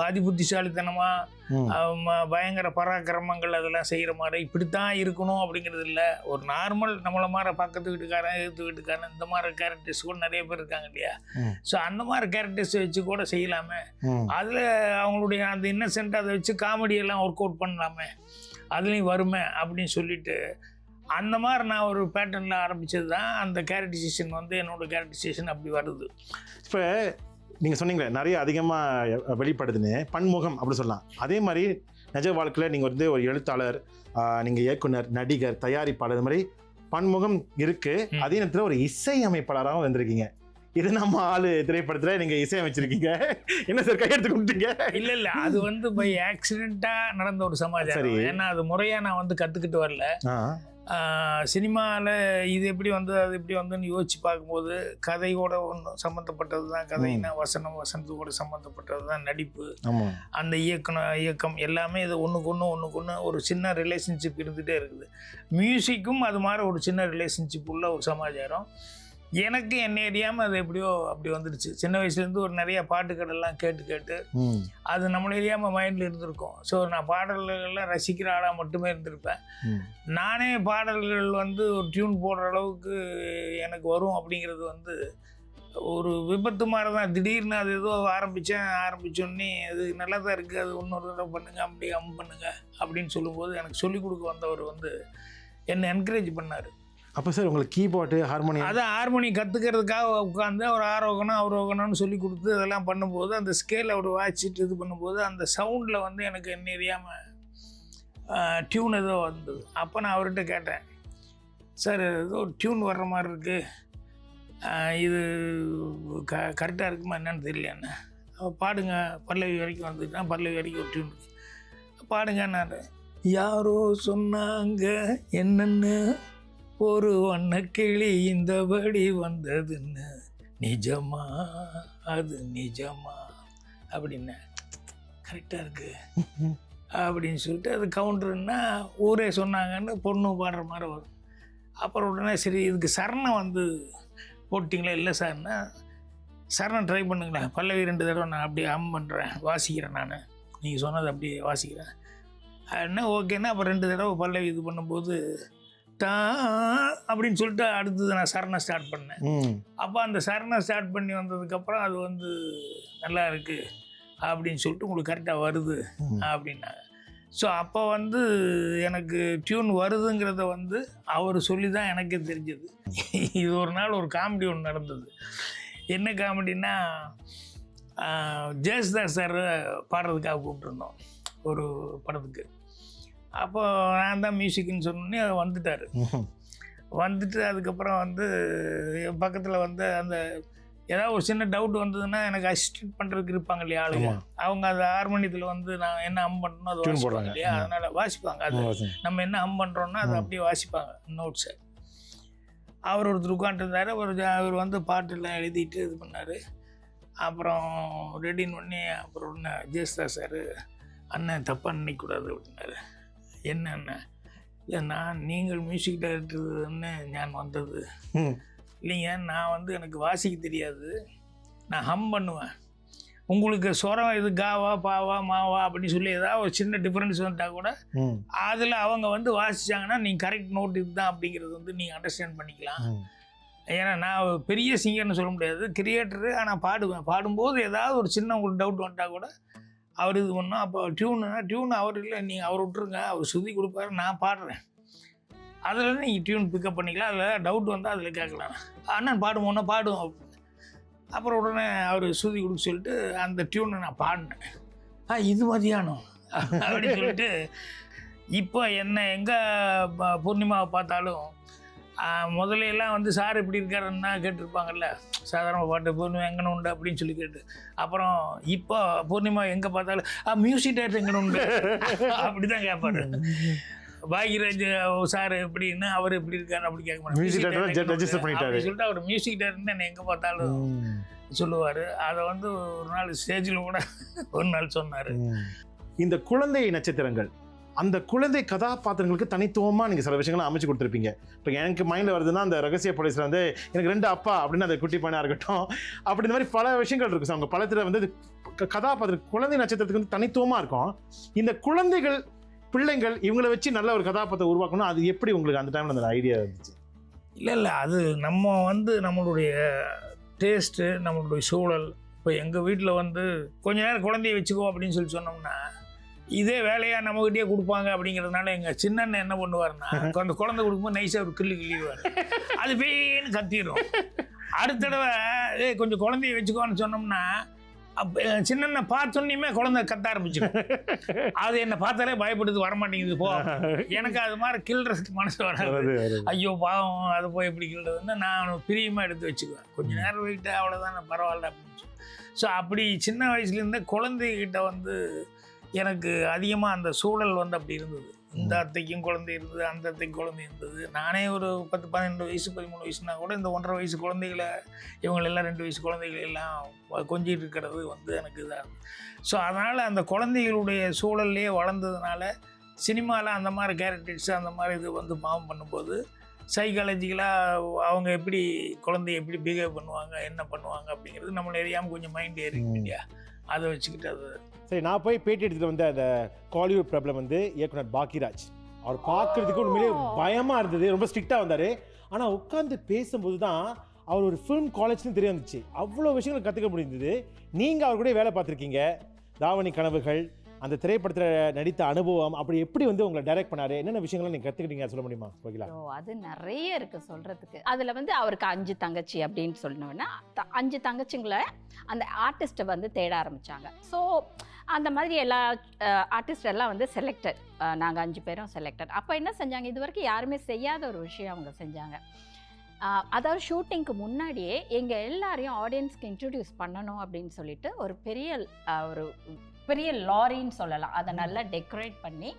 S7: அதிபுத்திசாலித்தனமாக பயங்கர பராக்கிரமங்கள் அதெல்லாம் செய்கிற மாதிரி இப்படித்தான் இருக்கணும் அப்படிங்கிறது இல்லை. ஒரு நார்மல் நம்மளை மாதிரி பக்கத்து வீட்டுக்காரன், எதிர்த்து வீட்டுக்காரன், இந்த மாதிரி கேரக்டர்ஸ் கூட நிறைய பேர் இருக்காங்க இல்லையா? ஸோ அந்த மாதிரி கேரக்டர்ஸ் வச்சு கூட செய்யலாமே. அதில் அவங்களுடைய அந்த இன்னசென்ட் அதை வச்சு காமெடியெல்லாம் ஒர்க் அவுட் பண்ணலாமே, அதுலேயும் வருமே அப்படின்னு சொல்லிட்டு அந்த மாதிரி நான் ஒரு பேட்டர்னில் ஆரம்பித்தது தான் அந்த கேரக்டரைசேஷன். வந்து என்னோடய கேரக்டரைசேஷன் அப்படி வருது.
S1: இப்போ நீங்கள் சொன்னீங்களே நிறைய அதிகமாக வெளிப்படுதுன்னு, பன்முகம் அப்படி சொல்லலாம். அதே மாதிரி நிஜ வாழ்க்கையில் நீங்கள் வந்து ஒரு எழுத்தாளர், நீங்கள் இயக்குனர், நடிகர், தயாரிப்பாளர், இது மாதிரி பன்முகம் இருக்கு, அதே நேரத்துல ஒரு இசை அமைப்பாளராகவும் வந்திருக்கீங்க. இது நம்ம ஆளு திரைப்படத்துல நீங்க இசை அமைச்சிருக்கீங்க. என்ன சார் கையெடுத்து கும்பிட்டீங்க?
S7: இல்ல அது வந்து பை ஆக்சிடென்ட்டா நடந்த ஒரு சமாச்சாரம். ஏன்னா அது முறையா நான் வந்து கத்துக்கிட்டு வரல. சினிமாவில் இது எப்படி வந்து அது எப்படி வந்துன்னு யோசிச்சு பார்க்கும்போது கதையோட ஒன்று சம்மந்தப்பட்டது தான். கதைனா வசனத்தோட சம்மந்தப்பட்டது தான் நடிப்பு, அந்த இயக்கம் எல்லாமே இது ஒன்றுக்கு ஒன்று ஒரு சின்ன ரிலேஷன்ஷிப் இருந்துகிட்டே இருக்குது. மியூசிக்கும் அது மாதிரி ஒரு சின்ன ரிலேஷன்ஷிப் உள்ள ஒரு சமாச்சாரம். எனக்கு என்ன அறியாமல் அது எப்படியோ அப்படி வந்துடுச்சு. சின்ன வயசுலேருந்து ஒரு நிறைய பாட்டுக்கடெல்லாம் கேட்டு அது நம்மளை அறியாமல் மைண்டில் இருந்திருக்கும். ஸோ நான் பாடல்கள்லாம் ரசிக்கிற ஆளாக மட்டுமே இருந்திருப்பேன். நானே பாடல்கள் வந்து ஒரு டியூன் போடுற அளவுக்கு எனக்கு வரும் அப்படிங்கிறது வந்து ஒரு விபத்து மாதிரி தான். திடீர்னு அது ஏதோ ஆரம்பித்தோன்னே அது நல்லா தான் இருக்குது, அது இன்னொரு தடவை பண்ணுங்கள், அப்படி பண்ணுங்கள் அப்படின்னு சொல்லும்போது எனக்கு சொல்லிக் கொடுக்க வந்தவர் வந்து என்னை என்கரேஜ் பண்ணார்.
S1: அப்போ சார் உங்களுக்கு கீபோர்டு ஹார்மோனியம்,
S7: அதான் ஹார்மோனி கற்றுக்கிறதுக்காக உட்காந்து அவர் ஆரோகணம் அவரோகணம்னு சொல்லி கொடுத்து அதெல்லாம் பண்ணும்போது அந்த ஸ்கேல் அவர் வாசிச்சுட்டு இது பண்ணும்போது அந்த சவுண்டில் வந்து எனக்கு என்ன தெரியாமல் டியூன் ஏதோ வந்தது. அப்போ நான் அவர்கிட்ட கேட்டேன், சார் ஏதோ டியூன் வர்ற மாதிரி இருக்குது, இது கரெக்டாக இருக்குமா என்னன்னு தெரியலன்னு. பாடுங்க, பல்லவி வரைக்கும் வந்துட்டான், பல்லவி வரைக்கும் ஒரு டியூன் பாடுங்க. நான் யாரோ சொன்னாங்க என்னென்னு ஒரு வண்ணக்கிளி இந்தபடி வந்ததுன்னு, நிஜமா அது நிஜமா அப்படின்னு கரெக்டாக இருக்கு அப்படின்னு சொல்லிட்டு அது கவுண்டருன்னா ஊரே சொன்னாங்கன்னு பொண்ணு பாடுற மாதிரி வரும். அப்புறம் உடனே சரி இதுக்கு சரணம் வந்து போட்டிங்களா? இல்லை சார்னா சரணம் ட்ரை பண்ணுங்களேன், பல்லவி 2 தடவை நான் அப்படியே பண்ணுறேன், வாசிக்கிறேன், நான் நீங்கள் சொன்னது அப்படியே வாசிக்கிறேன் என்ன ஓகேன்னா. அப்போ 2 தடவை பல்லவி இது பண்ணும்போது அப்படின்னு சொல்லிட்டு அடுத்தது நான் சரணம் ஸ்டார்ட் பண்ணேன். அப்போ அந்த சரணம் ஸ்டார்ட் பண்ணி வந்ததுக்கப்புறம் அது வந்து நல்லா இருக்குது அப்படின்னு சொல்லிட்டு உங்களுக்கு கரெக்டாக வருது அப்படின்னாங்க. ஸோ அப்போ வந்து எனக்கு டியூன் வருதுங்கிறத வந்து அவர் சொல்லி தான் எனக்கே தெரிஞ்சது. இது ஒரு நாள் ஒரு காமெடி ஒன்று நடந்தது. என்ன காமெடின்னா, ஜெயசுதாஸ் சார் பாடுறதுக்காக கூப்பிட்டுருந்தோம் ஒரு படத்துக்கு. அப்போ நான் தான் மியூசிக்னு சொன்னோன்னே அவர் வந்துட்டு அதுக்கப்புறம் வந்து என் பக்கத்தில் வந்து அந்த ஏதாவது ஒரு சின்ன டவுட் வந்ததுன்னா எனக்கு அசிஸ்டன்ட் பண்ணுறதுக்கு இருப்பாங்க இல்லையா ஆளுங்க, அவங்க அது ஹார்மோனியத்தில் வந்து நான் என்ன ஹம் பண்ணணும் அது வாசிப்பாங்க இல்லையா, அதனால் வாசிப்பாங்க. அது நம்ம என்ன ஹம் பண்ணுறோன்னா அது அப்படியே வாசிப்பாங்க நோட்ஸை. அவர் ஒருத்தர் உட்காந்துருந்தார், அவர் வந்து பாட்டெல்லாம் எழுதிட்டு இது பண்ணார். அப்புறம் ரெடின்னு பண்ணி அப்புறம் ஒன்று ஜெயசுதாஸ் சார், அண்ணன் தப்பாக நினைக்கக்கூடாது அப்படின்னாரு. என்னென்ன இல்லை நீங்கள் மியூசிக் டைரக்டர்னு ஞான் வந்தது இல்லைங்க, நான் வந்து எனக்கு வாசிக்க தெரியாது, நான் ஹம் பண்ணுவேன். உங்களுக்கு சொரம் இது காவா பாவா மாவா அப்படின்னு சொல்லி ஏதாவது ஒரு சின்ன டிஃப்ரென்ஸ் வந்துட்டால் கூட அதில் அவங்க வந்து வாசித்தாங்கன்னா நீங்கள் கரெக்ட் நோட் இதுதான் அப்படிங்கிறது வந்து நீங்கள் அண்டர்ஸ்டாண்ட் பண்ணிக்கலாம். ஏன்னா நான் பெரிய சிங்கர்னு சொல்ல முடியாது, கிரியேட்டரு, ஆனால் பாடும்போது ஏதாவது ஒரு சின்ன உங்களுக்கு டவுட் வந்துட்டால் கூட அவர் இது பண்ணோம். அப்போ டியூன் அவர் இல்லை, நீங்கள் அவர் விட்டுருங்க, அவர் சுதி கொடுப்பாரு, நான் பாடுறேன், அதில் நீங்கள் டியூன் பிக்கப் பண்ணிக்கலாம், அதில் டவுட் வந்தால் அதில் கேட்கலாம், அண்ணன் பாடுவோன்னா பாடுவோம் அப்படின்னு. அப்புறம் உடனே அவர் சுதி கொடுக்க சொல்லிட்டு அந்த டியூனை நான் பாடினேன். இது மதியானம் அப்படின்னு சொல்லிட்டு இப்போ என்ன எங்கே பூர்ணிமாவை பார்த்தாலும் முதல்ல எல்லாம் வந்து சார் இப்படி இருக்காருன்னா கேட்டிருப்பாங்கல்ல, சாதாரண பாட்டு பூர்ணிமா எங்கன்னு உண்டு அப்படின்னு சொல்லி கேட்டு. அப்புறம் இப்போ பூர்ணிமா எங்கே பார்த்தாலும் மியூசிக் டைரக்டர் எங்கன்னு உண்டு அப்படி தான் கேட்பாரு. பாக்யராஜ் சார் எப்படின்னு அவர் எப்படி இருக்காரு அப்படி கேட்க மாட்டாங்க சொல்லிட்டு அவர் மியூசிக் டைரக்டர்னு என்னை எங்கே பார்த்தாலும் சொல்லுவார். அதை வந்து ஒரு நாள் ஸ்டேஜில் கூட ஒரு நாள் சொன்னார்.
S1: இந்த குழந்தை நட்சத்திரங்கள், அந்த குழந்தை கதாபாத்திரங்களுக்கு தனித்துவமாக நீங்கள் சில விஷயங்களை அமைச்சு கொடுத்துருப்பீங்க. இப்போ எனக்கு மைண்டில் வருதுன்னா அந்த ரகசிய போலீஸில் வந்து எனக்கு 2 அப்பா அப்படின்னு அந்த குட்டி பையனாக இருக்கட்டும், அப்படி இந்த மாதிரி பல விஷயங்கள் இருக்குது சார். அவங்க பலத்தில் வந்து கதாபாத்திரம் குழந்தை நட்சத்திரத்துக்கு வந்து தனித்துவமாக இருக்கும். இந்த குழந்தைகள் பிள்ளைங்கள் இவங்களை வச்சு நல்ல ஒரு கதாபாத்திரம் உருவாக்கணும், அது எப்படி உங்களுக்கு அந்த டைமில் அந்த ஐடியா இருந்துச்சு?
S7: இல்லை அது நம்ம வந்து நம்மளுடைய டேஸ்ட்டு, நம்மளுடைய சூழல். இப்போ எங்கள் வீட்டில் வந்து கொஞ்ச நேரம் குழந்தைய வச்சுக்கோ அப்படின்னு சொல்லி சொன்னோம்னா இதே வேலையாக நம்மகிட்டே கொடுப்பாங்க அப்படிங்கிறதுனால எங்கள் சின்னண்ணன் என்ன பண்ணுவார்னா அந்த குழந்தை கொடுக்கும்போது நைஸாக ஒரு கிள்ளிடுவார், அது பேன்னு கத்திடும். அடுத்த தடவை கொஞ்சம் குழந்தைய வச்சுக்கோன்னு சொன்னோம்னா அப்போ சின்ன பார்த்தோன்னே குழந்தை கத்த ஆரம்பிச்சிடும். அது என்னை பார்த்தாலே பயப்படுது, வரமாட்டேங்குது போ. எனக்கு அது மாதிரி கில்றதுக்கு மனசு வராது. ஐயோ பாவம் அதை போய் எப்படி கில்றதுன்னு நான் பிரியமாக எடுத்து வச்சுக்குவேன். கொஞ்சம் நேரம் போயிட்டு அவ்வளோதான் பரவாயில்ல அப்படின்னு சொல்லி. ஸோ அப்படி சின்ன வயசுலேருந்தே குழந்தைகிட்ட வந்து எனக்கு அதிகமாக அந்த சூழல் வந்து அப்படி இருந்தது. இந்த அத்தைக்கும் குழந்தை இருந்தது, அந்த அத்தைக்கும் குழந்தை இருந்தது. நானே ஒரு 10-12 வயசு 13 வயசுனா கூட இந்த 1.5 வயசு குழந்தைகளை இவங்களெல்லாம் 2 வயசு குழந்தைகள் எல்லாம் கொஞ்சிட்டு இருக்கிறது வந்து எனக்கு இதாக இருந்தது. ஸோ அதனால் அந்த குழந்தைகளுடைய சூழல்லையே வளர்ந்ததுனால சினிமாவில் அந்த மாதிரி கேரக்டர்ஸ் அந்த மாதிரி இது வந்து பாவம் பண்ணும்போது சைக்காலஜிக்கலாக அவங்க எப்படி குழந்தைய எப்படி பிஹேவ் பண்ணுவாங்க, என்ன பண்ணுவாங்க அப்படிங்கிறது நம்மளை எரியாமல் கொஞ்சம் மைண்ட் ஏறிக்கும் இல்லையா, அதை வச்சுக்கிட்டு அது.
S1: சரி, நான் போய் பேட்டி எடுத்துகிட்டு வந்த அந்த காலிவுட் பிரபலம் வந்து இயக்குனர் பாக்கியராஜ். அவர் பார்க்குறதுக்கு உண்மையிலே பயமாக இருந்தது, ரொம்ப ஸ்ட்ரிக்டாக வந்தார். ஆனால் உட்காந்து பேசும்போது தான் அவர் ஒரு ஃபிலிம் காலேஜ்னு தெரிய வந்துச்சு. அவ்வளோ விஷயங்கள் கற்றுக்க முடிந்தது. நீங்கள் அவர் கூட வேலை பார்த்துருக்கீங்க, தாவணி கனவுகள், அந்த திரைப்படத்தில் நடித்த அனுபவம், அப்படி எப்படி வந்து உங்களை டைரக்ட் பண்ணாரு, என்னென்ன விஷயங்கள்லாம் நீங்கள் கற்றுக்கிட்டீங்க சொல்ல முடியுமா கோகிலா?
S3: அது நிறைய இருக்குது சொல்கிறதுக்கு. அதில் வந்து அவருக்கு 5 தங்கச்சி அப்படின்னு சொன்னோன்னா 5 தங்கச்சிங்களை அந்த ஆர்டிஸ்ட்டை வந்து தேட ஆரம்பித்தாங்க. ஸோ அந்த மாதிரி எல்லா ஆர்டிஸ்ட் எல்லாம் வந்து செலக்டட், நாங்கள் 5 பேரும் செலக்டட். அப்போ என்ன செஞ்சாங்க, இது வரைக்கும் யாருமே செய்யாத ஒரு விஷயம் அவங்க செஞ்சாங்க. அதாவது ஷூட்டிங்க்கு முன்னாடியே எங்கள் எல்லாரையும் ஆடியன்ஸ்க்கு இன்ட்ரடியூஸ் பண்ணணும் அப்படின்னு சொல்லிட்டு ஒரு பெரிய லாரின்னு சொல்லலாம், அதை நல்லா டெக்கரேட் பண்ணி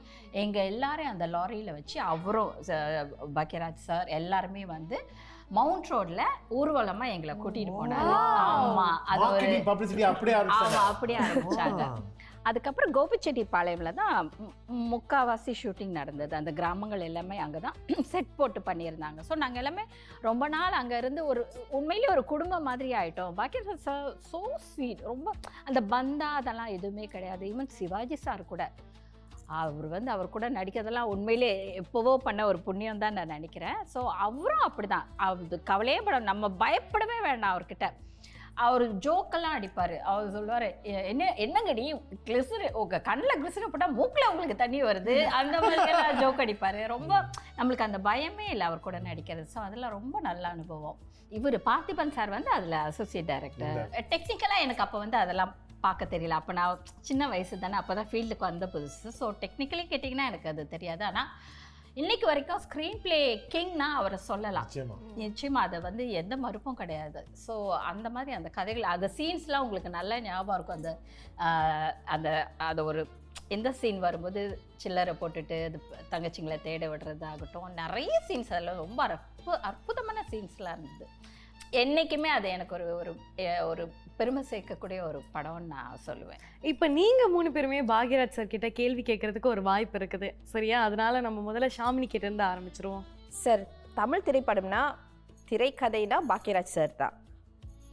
S3: எங்கள் எல்லாரையும் அந்த லாரியில் வச்சு அவரும் பாக்கியராஜ் சார் எல்லாருமே வந்து மவுண்ட் ரோட்ல ஊர்வலமாக எங்களை கூட்டிகிட்டு போனாங்க. ஆமாம், அது ஒரு அப்படியே ஆரம்பிச்சாங்க. அதுக்கப்புறம் கோபிச்செட்டிப்பாளையமில் தான் முக்கால்வாசி ஷூட்டிங் நடந்தது. அந்த கிராமங்கள் எல்லாமே அங்கே தான் செட் போட்டு பண்ணியிருந்தாங்க. ஸோ நாங்கள் எல்லாமே ரொம்ப நாள் அங்கே இருந்து ஒரு உண்மையிலே ஒரு குடும்பம் மாதிரி ஆகிட்டோம். பாக்கி ஸோ ஸ்வீட், ரொம்ப அந்த பந்தா அதெல்லாம் எதுவுமே கிடையாது. ஈவன் சிவாஜி சார் கூட அவர் கூட நடிக்கிறதெல்லாம் உண்மையிலே எப்போவோ பண்ண ஒரு புண்ணியம் தான் நான் நினைக்கிறேன். ஸோ அவரும் அப்படி தான், அது கவலையே நம்ம பயப்படவே வேண்டாம் அவர்கிட்ட. அவர் ஜோக்கெல்லாம் அடிப்பார். அவர் சொல்லுவார், என்னங்கடி கிளிசரு உங்கள் கண்ணில் கிளிசரு போட்டால் மூக்கில் உங்களுக்கு தண்ணி வருது, அந்த மாதிரியெல்லாம் ஜோக் அடிப்பார். ரொம்ப நம்மளுக்கு அந்த பயமே இல்லை அவர் கூட நடிக்கிறது. ஸோ அதெல்லாம் ரொம்ப நல்ல அனுபவம். இவர் பார்த்திபன் சார் வந்து அதில் அசோசியேட் டைரக்டர். டெக்னிக்கலாக எனக்கு அப்போ வந்து அதெல்லாம் பார்க்க தெரியல. அப்போ நான் சின்ன வயசு தானே, அப்போ தான் ஃபீல்டுக்கு வந்த புதுசு. ஸோ டெக்னிக்கலி கேட்டிங்கன்னா எனக்கு அது தெரியாது. ஆனால் இன்னைக்கு வரைக்கும் ஸ்க்ரீன் பிளே கிங்னா அவரை சொல்லலாம். நிச்சயமா அதை வந்து எந்த மறுப்பும் கிடையாது. ஸோ அந்த மாதிரி அந்த கதைகள், அந்த சீன்ஸ்லாம் உங்களுக்கு நல்ல ஞாபகம் இருக்கும். அந்த அந்த ஒரு எந்த சீன் வரும்போது சில்லறை போட்டுட்டு அது தங்கச்சிங்களை தேட விடுறதாகட்டும், நிறைய சீன்ஸ் அதில் ரொம்ப அற்புதமான சீன்ஸ்லாம் இருந்தது. என்றைக்குமே அது எனக்கு ஒரு பெருமை சேர்க்கக்கூடிய ஒரு படம்னு நான் சொல்லுவேன்.
S2: இப்போ நீங்கள் 3 பேருமே பாக்யராஜ் சார் கிட்ட கேள்வி கேட்கறதுக்கு ஒரு வாய்ப்பு இருக்குது, சரியா? அதனால நம்ம முதல்ல ஷாமினி கிட்ட இருந்து ஆரம்பிச்சிருவோம்.
S5: சார், தமிழ் திரைப்படம்னா திரைக்கதைனா பாக்யராஜ் சார் தான்.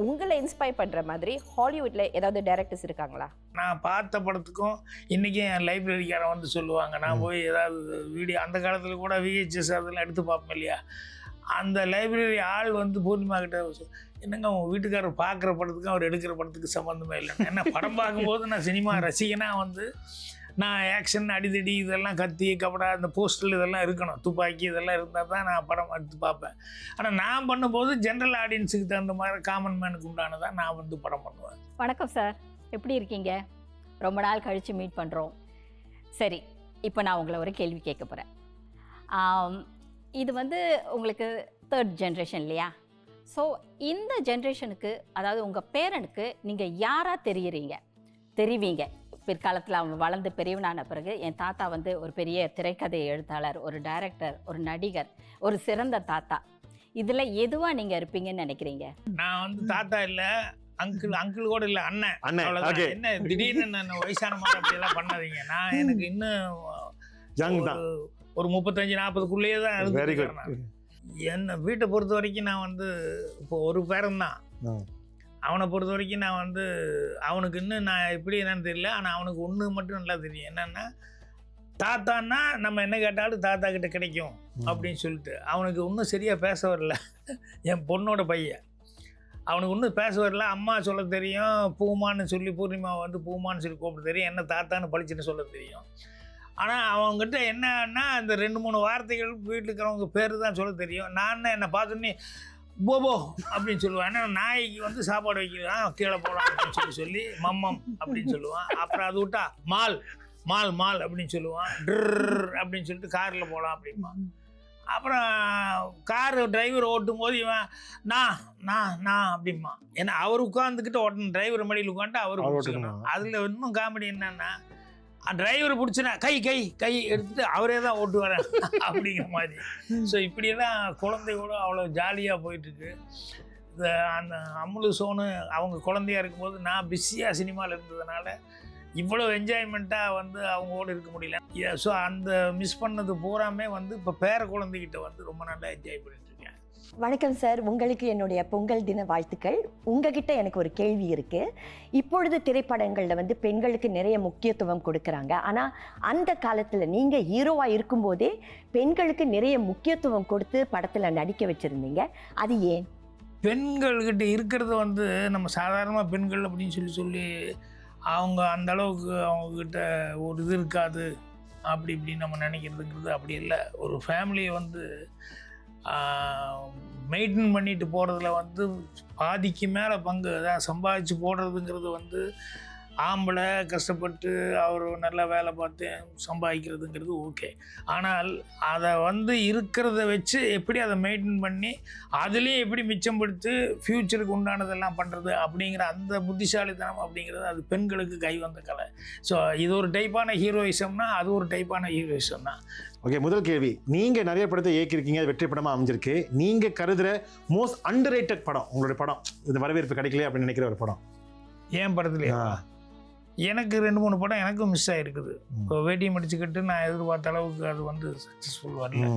S5: உங்களை இன்ஸ்பயர் பண்ணுற மாதிரி ஹாலிவுட்டில் ஏதாவது டைரக்டர்ஸ் இருக்காங்களா?
S7: நான் பார்த்த படத்துக்கும் இன்றைக்கும் என் லைப்ரரிக்காரன் வந்து சொல்லுவாங்க, நான் போய் ஏதாவது வீடியோ அந்த காலத்தில் கூட VHS அதெல்லாம் எடுத்து பார்ப்பேன் இல்லையா, அந்த லைப்ரரி ஆள் வந்து பூர்ணிமா கிட்ட என்னங்க உங்கள் வீட்டுக்காரர் பார்க்குற படத்துக்கும் அவர் எடுக்கிற படத்துக்கு சம்மந்தமே இல்லை. ஏன்னா படம் பார்க்கும்போது நான் சினிமா ரசிகனாக வந்து நான் ஆக்ஷன் அடிதடி இதெல்லாம் கத்தி கபடா இந்த போஸ்டல் இதெல்லாம் இருக்கணும், துப்பாக்கி இதெல்லாம் இருந்தால் தான் நான் படம் எடுத்து பார்ப்பேன். ஆனால் நான் பண்ணும்போது ஜென்ரல் ஆடியன்ஸுக்கு தகுந்த மாதிரி காமன் மேனுக்கு உண்டானதான் நான் வந்து படம் பண்ணுவேன்.
S3: வணக்கம் சார், எப்படி இருக்கீங்க? ரொம்ப நாள் கழித்து மீட் பண்ணுறோம். சரி, இப்போ நான் உங்களை ஒரு கேள்வி கேட்க போகிறேன். இது வந்து உங்களுக்கு 3rd ஜென்ரேஷன் இல்லையா? ஸோ இந்த ஜென்ரேஷனுக்கு, அதாவது உங்கள் பேரனுக்கு நீங்கள் யாராக தெரிவிங்க? பிற்காலத்தில் அவன் வளர்ந்து பெரியவனான பிறகு என் தாத்தா வந்து ஒரு பெரிய திரைக்கதை எழுத்தாளர், ஒரு டைரக்டர், ஒரு நடிகர், ஒரு சிறந்த தாத்தா, இதில் எதுவாக நீங்கள் இருப்பீங்கன்னு நினைக்கிறீங்க?
S7: நான் வந்து தாத்தா இல்லை, அங்கிள் கூட இல்லை, அண்ணன். அவ்வளோதான். என்ன திடீர்னு நான் வயசான மாதிரி அப்படியெல்லாம் பண்ணாதீங்க. நான் எனக்கு இன்னும் ஒரு 35-40க்குள்ளேயே தான் இருக்கு. என்னை வீட்டை பொறுத்த வரைக்கும் நான் வந்து இப்போ ஒரு பேரன் தான். அவனை பொறுத்த வரைக்கும் நான் வந்து அவனுக்கு இன்னும் நான் எப்படி என்னன்னு தெரியல, ஆனால் அவனுக்கு ஒன்று மட்டும் நல்லா தெரியும். என்னென்னா தாத்தான்னா நம்ம என்ன கேட்டாலும் தாத்தா கிட்ட கிடைக்கும் அப்படின்னு சொல்லிட்டு. அவனுக்கு இன்னும் சரியாக பேச வரல, என் பொண்ணோட பையன். அவனுக்கு இன்னும் பேச வரல. அம்மா சொல்ல தெரியும், பூமான்னு சொல்லி பூர்ணிமா வந்து பூமான்னு சொல்லி கூப்பிட தெரியும், என்ன தாத்தான்னு பழிச்சுன்னு சொல்ல தெரியும். ஆனால் அவங்ககிட்ட என்னன்னா அந்த 2-3 வார்த்தைகள் வீட்டில் இருக்கிறவங்க பேர் தான் சொல்ல தெரியும். நான் என்னை பார்த்தோன்னே போபோ அப்படின்னு சொல்லுவான். ஏன்னா நாய்க்கு வந்து சாப்பாடு வைக்கிறான் கீழே போகலாம் அப்படின்னு சொல்லி மம்மம் அப்படின்னு சொல்லுவான். அப்புறம் அது விட்டா மால் மால் மால் அப்படின்னு சொல்லுவான். ட்ர் அப்படின்னு சொல்லிட்டு காரில் போகலாம் அப்படிமா. அப்புறம் கார் டிரைவர் ஓட்டும் போது இவன் நான் அப்படிமா. ஏன்னா அவர் உட்காந்துக்கிட்டு ஓட்டணும், டிரைவர் மடியில் உட்காந்துட்டு அவர் ஓட்டணும். அதில் இன்னும் காமெடி என்னன்னா டிரைவர் பிடிச்சினா கை கை கை எடுத்துட்டு அவரே தான் ஓட்டுவார் அப்படிங்கிற மாதிரி. ஸோ இப்படியெல்லாம் குழந்தையோட அவ்வளோ ஜாலியாக போயிட்டுருக்கு. இந்த அந்த அம்முலு சோனு அவங்க குழந்தையா இருக்கும்போது நான் பிஸியாக சினிமாவில் இருந்ததுனால இவ்வளோ என்ஜாய்மெண்ட்டாக வந்து அவங்களோட இருக்க முடியல. ஸோ அந்த மிஸ் பண்ணது பூராமே வந்து இப்போ பேர குழந்தைகிட்ட வந்து ரொம்ப நல்லா என்ஜாய் பண்ணிட்டு இருக்கேன்.
S4: வணக்கம் சார், உங்களுக்கு என்னுடைய பொங்கல் தின வாழ்த்துக்கள். உங்ககிட்ட எனக்கு ஒரு கேள்வி இருக்கு. இப்பொழுது திரைப்படங்களில் வந்து பெண்களுக்கு நிறைய முக்கியத்துவம் கொடுக்குறாங்க. ஆனால் அந்த காலத்தில் நீங்கள் ஹீரோவாக இருக்கும்போதே பெண்களுக்கு நிறைய முக்கியத்துவம் கொடுத்து படத்தில் நடிக்க வச்சுருந்தீங்க. அது ஏன்?
S7: பெண்கள்கிட்ட இருக்கிறது வந்து நம்ம சாதாரணமாக பெண்கள் அப்படின்னு சொல்லி அவங்க அந்த அளவுக்கு அவங்கக்கிட்ட ஒரு இது இருக்காது அப்படி இப்படின்னு நம்ம நினைக்கிறதுங்கிறது அப்படி இல்லை. ஒரு ஃபேமிலியை வந்து மெயின்டைன் பண்ணிட்டு போகிறதுல வந்து பாதிக்கு மேலே பங்கு தான் சம்பாதிச்சு போடுறதுங்கிறது வந்து ஆம்பளை கஷ்டப்பட்டு அவர் நல்லா வேலை பார்த்து சம்பாதிக்கிறதுங்கிறது ஓகே. ஆனால் அதை வந்து இருக்கிறத வச்சு எப்படி அதை மெயின்டைன் பண்ணி அதுலேயும் எப்படி மிச்சப்படுத்தி ஃப்யூச்சருக்கு உண்டானதெல்லாம் பண்ணுறது அப்படிங்கிற அந்த புத்திசாலித்தனம் அப்படிங்கிறது அது பெண்களுக்கு கை வந்த கலை. ஸோ இது ஒரு டைப்பான ஹீரோயிசம்னா அது ஒரு டைப்பான ஹீரோயிசம் தான்.
S1: ஓகே, முதல் கேள்வி, நீங்கள் நிறைய படத்தை இயக்கியிருக்கீங்க, வெற்றி படமாக அமைஞ்சிருக்கு. நீங்கள் கருதுகிற மோஸ்ட் அண்டர் ரேட்டட் படம், உங்களுடைய படம் இது வரவேற்பு கிடைக்கல அப்படின்னு நினைக்கிற ஒரு படம்?
S7: ஏன் படத்துலையா? எனக்கு 2-3 படம் எனக்கும் மிஸ் ஆகிருக்குது. இப்போ வேட்டியை முடிச்சுக்கிட்டு நான் எதிர்பார்த்த அளவுக்கு அது வந்து சக்ஸஸ்ஃபுல் வரல.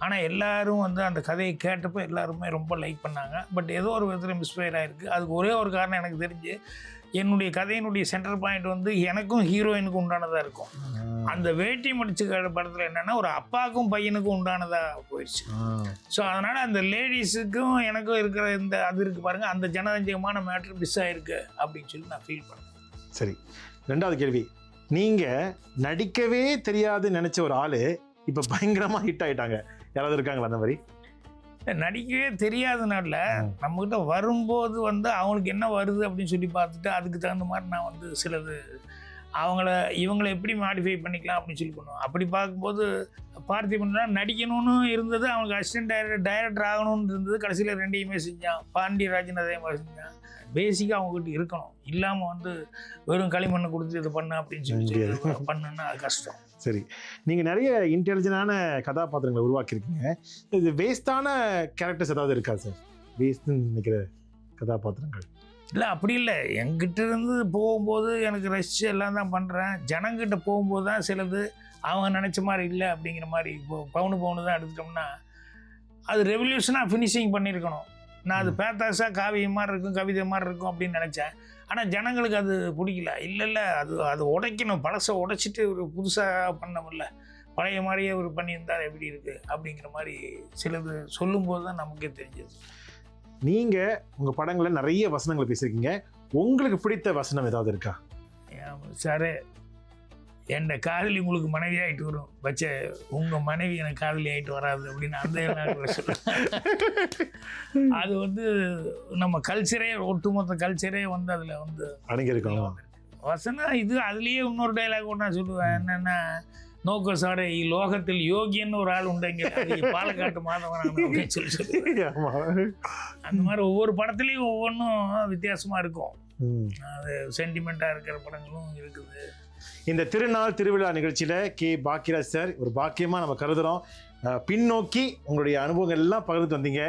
S7: ஆனால் எல்லாரும் வந்து அந்த கதையை கேட்டப்போ எல்லாருமே ரொம்ப லைக் பண்ணாங்க. பட் ஏதோ ஒரு விதத்தில் மிஸ்ஃபயர் ஆகிருக்கு. அதுக்கு ஒரே ஒரு காரணம் எனக்கு தெரிஞ்சு என்னுடைய கதையினுடைய சென்டர் பாயிண்ட் வந்து எனக்கும் ஹீரோயினுக்கும் உண்டானதாக இருக்கும். அந்த வேட்டி முடிச்சு படத்தில் என்னென்னா ஒரு அப்பாவுக்கும் பையனுக்கும் உண்டானதாக போயிடுச்சு. ஸோ அதனால் அந்த லேடிஸுக்கும் எனக்கும் இருக்கிற இந்த அது இருக்குது பாருங்கள், அந்த ஜனரஞ்சகமான மேட்ரு மிஸ் ஆகிருக்கு அப்படின்னு சொல்லி நான் ஃபீல் பண்ணேன்.
S1: சரி, ரெண்டாவது கேள்வி, நீங்கள் நடிக்கவே தெரியாது நினச்ச ஒரு ஆள் இப்போ பயங்கரமாக ஹிட் ஆகிட்டாங்க, யாராவது இருக்காங்களா அந்த மாதிரி?
S7: நடிக்கவே தெரியாதனால நம்மகிட்ட வரும்போது வந்து அவங்களுக்கு என்ன வருது அப்படின்னு சொல்லி பார்த்துட்டு அதுக்கு தகுந்த மாதிரி நான் வந்து சிலது இவங்களை எப்படி மாடிஃபை பண்ணிக்கலாம் அப்படின்னு சொல்லி பண்ணுவோம். அப்படி பார்க்கும்போது பார்த்திபன்னா நடிக்கணும்னு இருந்தது, அவங்களுக்கு அசிஸ்டன்ட் டைரக்டர் ஆகணும்னு இருந்தது. கடைசியில் 2யுமே செஞ்சான். பாண்டியராஜன் அதே மாதிரி செஞ்சான். பேசிக்காக அவங்ககிட்ட இருக்கணும், இல்லாமல் வந்து வெறும் களிமண்ணை கொடுத்து இது பண்ண அப்படின்னு சொல்லி பண்ணுன்னா அது கஷ்டம்.
S1: சரி, நீங்கள் நிறைய இன்டெலிஜென்டான கதாபாத்திரங்களை உருவாக்கியிருக்கீங்க. இது வேஸ்டான கேரக்டர்ஸ் ஏதாவது இருக்கா சார்? வேஸ்ட்னு நினைக்கிற கதாபாத்திரங்கள்?
S7: இல்லை, அப்படி இல்லை. என்கிட்ட இருந்து போகும்போது எனக்கு ரசிச்சு எல்லாம் தான் பண்ணுறேன். ஜனங்கிட்ட போகும்போது தான் சிலது அவங்க நினச்ச மாதிரி இல்லை அப்படிங்கிற மாதிரி. இப்போ பவுனு தான் எடுத்துட்டோம்னா அது ரெவல்யூஷனாக ஃபினிஷிங் பண்ணியிருக்கணும். நான் அது பேத்தாஸாக காவியம் மாதிரி இருக்கும், கவிதை மாதிரி இருக்கும் அப்படின்னு நினச்சேன். ஆனால் ஜனங்களுக்கு அது பிடிக்கல. இல்லை அது உடைக்கணும், பழசை உடைச்சிட்டு ஒரு புதுசாக பண்ண முடியல, பழைய மாதிரியே ஒரு பண்ணியிருந்தால் எப்படி இருக்குது அப்படிங்கிற மாதிரி சிலது சொல்லும்போது தான் நமக்கே தெரிஞ்சது.
S1: நீங்கள் உங்கள் படங்களில் நிறைய வசனங்களை பேசியிருக்கீங்க. உங்களுக்கு பிடித்த வசனம் ஏதாவது இருக்கா?
S7: சார், என் காதலி உங்களுக்கு மனைவி ஆகிட்டு வரும், பச்சை உங்கள் மனைவி எனக்கு காதலி ஆகிட்டு வராது அப்படின்னு அந்த சொல்லுவேன். அது வந்து நம்ம கல்ச்சரே, ஒட்டுமொத்த கல்ச்சரே வந்து அதில் வந்து
S1: அடங்கியிருக்கோம்
S7: வசனம். இது அதுலேயே இன்னொரு டைலாக் ஒன்று நான் சொல்லுவேன், என்னென்னா நோக்கோ சார் லோகத்தில் யோகியன்னு ஒரு ஆள் உண்டுங்க, பாலக்காட்டு மாதவன் அப்படின்னு சொல்லி அந்த மாதிரி ஒவ்வொரு படத்துலேயும் ஒவ்வொன்றும் வித்தியாசமாக இருக்கும். அது சென்டிமெண்ட்டாக இருக்கிற படங்களும் இருக்குது.
S1: இந்த திருநாள் திருவிழா நிகழ்ச்சியில் கே பாக்கியராஜ் சார் ஒரு பாக்கியமாக நம்ம கருதுகிறோம். பின்னோக்கி உங்களுடைய அனுபவங்கள் எல்லாம் பகிர்ந்து வந்தீங்க.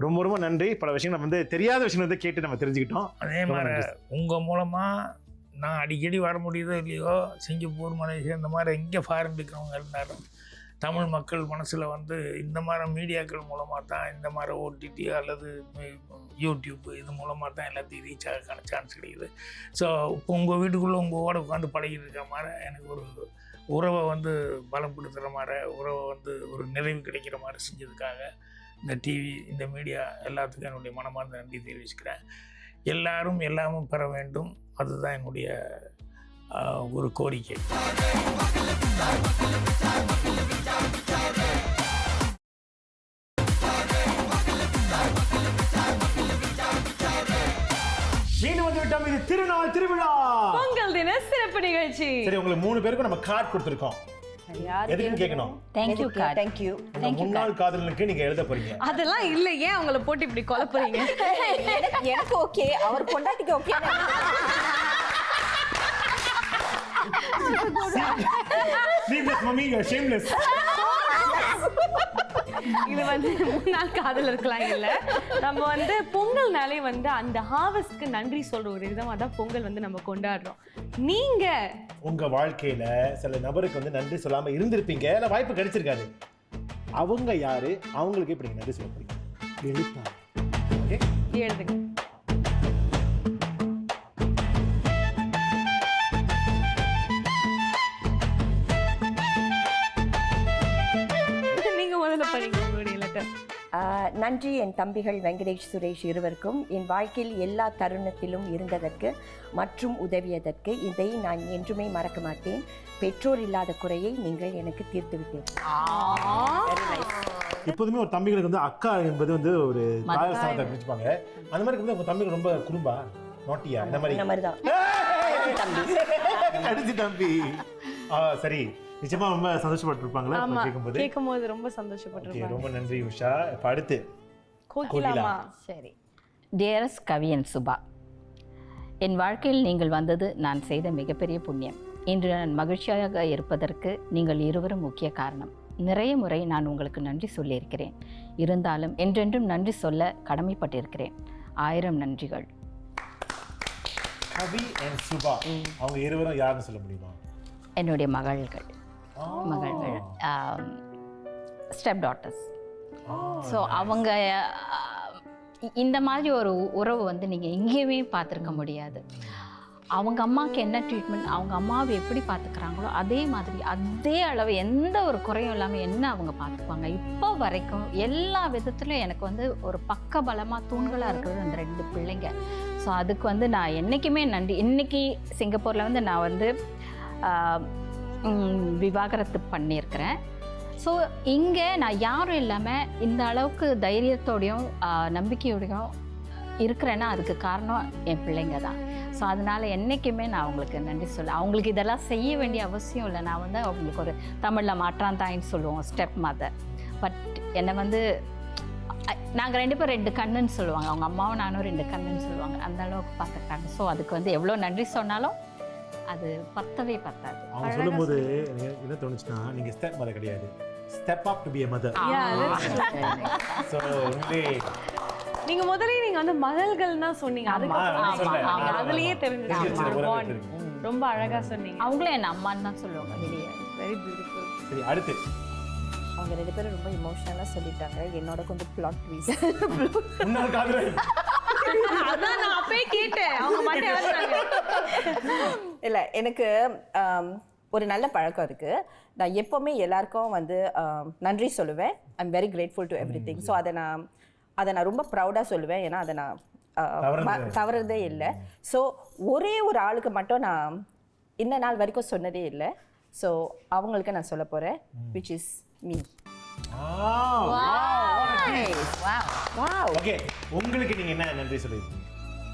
S1: ரொம்ப ரொம்ப நன்றி. பல விஷயங்கள் நம்ம வந்து தெரியாத விஷயம் வந்து கேட்டு நம்ம தெரிஞ்சுக்கிட்டோம்.
S7: அதே மாதிரி உங்கள் மூலமாக நான் அடிக்கடி வர முடியுதோ இல்லையோ, சிங்கப்பூர், மலேசியா இந்த மாதிரி எங்கே ஃபாரின் இருக்கிறவங்க இருந்தாலும் தமிழ் மக்கள் மனசில் வந்து இந்த மாதிரி மீடியாக்கள் மூலமாக தான், இந்த மாதிரி ஓடிடி அல்லது யூடியூப் இது மூலமாக தான் எல்லாத்தையும் ரீச் ஆகிறதுக்கான சான்ஸ் கிடைக்குது. ஸோ இப்போ உங்கள் வீட்டுக்குள்ளே உங்களோட உட்காந்து பழகிட்டு இருக்கிற மாதிரி எனக்கு ஒரு உறவை வந்து பலப்படுத்துகிற மாதிரி, உறவை வந்து ஒரு நிறைவு கிடைக்கிற மாதிரி செஞ்சதுக்காக இந்த டிவி, இந்த மீடியா எல்லாத்துக்கும் என்னுடைய மனமார்ந்த நன்றி தெரிவிச்சுக்கிறேன். எல்லாரும் எல்லாமும் பெற வேண்டும், அதுதான் என்னுடைய ஒரு கோரிக்கை.
S1: இது திருநாள் திருவிழா
S2: பொங்கல் தின சிறப்பு நிகழ்ச்சி.
S1: சரி, உங்களுக்கு 3 பேருக்கும் நம்ம கார்டு கொடுத்துருக்கோம். எதுக்குன்னு கேட்கணும்.
S3: Thank you card.
S4: தேங்க்யூ.
S1: உங்க முன்னாள் காதலனுக்கு நீங்க எழுத போறீங்க.
S2: அதெல்லாம் இல்ல, ஏன் அவங்கள போட்டு இப்படி குழப்புறீங்க?
S5: எனக்கு ஓகே, அவர் பொண்டாட்டிக்கு okay.
S1: Sleeveless mummy, you are shameless.
S2: இது வந்து முன்னாள் காதலர்களாம் இல்ல, நம்ம வந்து பொங்கல்னாலே வந்து அந்த ஹார்வெஸ்ட்க்கு நன்றி சொல்ற ஒரு விதமா தான் பொங்கல் வந்து நம்ம கொண்டாடுறோம். நீங்க
S1: உங்க வாழ்க்கையில சில நபருக்கு வந்து நன்றி சொல்லாம இருந்திருப்பீங்க, இல்ல வாய்ப்பு கிடைச்சிருக்காது. அவங்க யாரு, அவங்களுக்கு இப்படி நன்றி சொல்ல போறீங்க. எழுத்தா. ஓகே,
S2: எழுதுங்க. நீங்க முதல்ல படிங்க உங்களுடைய லெட்டர்.
S4: நன்றி என் தம்பிகள் வெங்கடேஷ் சுரேஷ் இருவருக்கும் என் வாழ்க்கையில் எல்லா தருணத்திலும் இருந்ததற்கு மற்றும் உதவியதற்கு. இதை நான் என்றுமே மறக்க மாட்டேன். பெற்றோர் இல்லாத குறையை நீங்கள் எனக்கு தீர்த்து விட்டீர்கள்.
S1: எப்போதுமே ஒரு தம்பிகளுக்கு வந்து அக்கா என்பது வந்து ஒரு தாயார் ஸ்தானத்தை பிடிச்சுப்பாங்க. அந்த மாதிரி வந்து உங்க தம்பிகள் ரொம்ப குறும்பா, நோட்டியா, இந்த மாதிரி
S4: தான்
S1: கடிச்சு தம்பி. சரி, நிச்சயமா ரொம்ப சந்தோஷப்பட்டிருப்பாங்களா
S2: ஆமா,
S1: கேட்கும்போது?
S2: கேட்கும்போது ரொம்ப சந்தோஷப்பட்டிருப்பாங்க.
S1: ரொம்ப நன்றி உஷா. இப்ப அடுத்து
S2: கோகிலாமா.
S3: சரி. டியரஸ்ட் கவியன் சுபா, என் வாழ்க்கையில் நீங்கள் வந்தது நான் செய்த மிகப்பெரிய புண்ணியம். இன்று நான் மகிழ்ச்சியாக இருப்பதற்கு நீங்கள் இருவரும் முக்கிய காரணம். நிறைய முறை நான் உங்களுக்கு நன்றி சொல்லியிருக்கிறேன். இருந்தாலும் என்றென்றும் நன்றி சொல்ல கடமைப்பட்டிருக்கிறேன். 1000 நன்றிகள்.
S1: கவி அண்ட் சுபா, அவங்க இருவரும் யாருன்னு சொல்ல முடியுமா?
S3: என்னுடைய மகள்கள் ஸ்டெப் டாட்டர்ஸ். ஸோ அவங்க இந்த மாதிரி ஒரு உறவு வந்து நீங்கள் எங்கேயுமே பார்த்துருக்க முடியாது. அவங்க அம்மாவுக்கு என்ன ட்ரீட்மெண்ட், அவங்க அம்மாவை எப்படி பார்த்துக்கிறாங்களோ அதே மாதிரி அதே அளவு எந்த ஒரு குறையும் இல்லாமல் என்ன அவங்க பார்த்துக்குவாங்க. இப்போ வரைக்கும் எல்லா விதத்துலையும் எனக்கு வந்து ஒரு பக்க பலமாக தூண்களாக இருக்கிறது அந்த 2 பிள்ளைங்க. ஸோ அதுக்கு வந்து நான் என்றைக்குமே நன்றி. இன்றைக்கி சிங்கப்பூரில் வந்து நான் வந்து விவாகரத்து பண்ணியிருக்கிறேன். ஸோ இங்கே நான் யாரும் இல்லாமல் இந்த அளவுக்கு தைரியத்தோடையும் நம்பிக்கையோடையும் இருக்கிறேன்னா அதுக்கு காரணம் என் பிள்ளைங்க தான். ஸோ அதனால் என்றைக்குமே நான் அவங்களுக்கு நன்றி சொல்ல. அவங்களுக்கு இதெல்லாம் செய்ய வேண்டிய அவசியம் இல்லை. நான் வந்து அவங்களுக்கு ஒரு தமிழில் மாற்றாந்தாயின்னு சொல்லுவோம், ஸ்டெப் மதர். பட் என்னை வந்து நாங்கள் 2 பேரும் 2 கண்ணுன்னு சொல்லுவாங்க. அவங்க அம்மாவும் நானும் 2 கண்ணுன்னு சொல்லுவாங்க. அந்த அளவுக்கு பார்த்துக்கிட்டாங்க. ஸோ அதுக்கு வந்து எவ்வளோ நன்றி சொன்னாலும் அது பத்தவே பத்தாது.
S1: அவங்க சொல்லும்போது என்ன தோணுச்சுன்னா, நீங்க ஸ்டெப் மதர் கிடையாது, step up to be a mother. So
S2: நீங்க முதல்ல நீங்க வந்து மகள்கள்னா சொன்னீங்க, அதுக்கு அதுலயே தெரிஞ்சிருச்சு. ரொம்ப அழகா சொன்னீங்க.
S3: அவங்களும் என்ன அம்மான்னு தான் சொல்லுவாங்க வெளியே.
S2: Very beautiful.
S1: சரி, அடுத்து
S5: அவங்க 2 பேரும் ரொம்ப இமோஷனலாக சொல்லிட்டாங்க. என்னோட கொஞ்சம் பிளாட் ட்விஸ்ட்.
S1: முன்னாள் காதலன்.
S2: அதான் நான் அப்பவே கேட்டேன், அவங்க மட்டும் யாருனாங்க?
S5: இல்லை, எனக்கு ஒரு நல்ல பழக்கம் இருக்குது. நான் எப்போவுமே எல்லாருக்கும் வந்து நன்றி சொல்லுவேன். I am very grateful to every thing. So அதை நான் ரொம்ப ப்ரௌடாக சொல்லுவேன். ஏன்னா அதை நான் தவறுதே இல்லை. ஸோ ஒரே ஒரு ஆளுக்கு மட்டும் நான் இன்ன நாள் வரைக்கும் சொன்னதே இல்லை. ஸோ அவங்களுக்கு நான் சொல்ல போகிறேன், which is me.
S1: ஓகே, உங்களுக்கு நீங்க என்ன நன்றி சொல்லுவீங்க?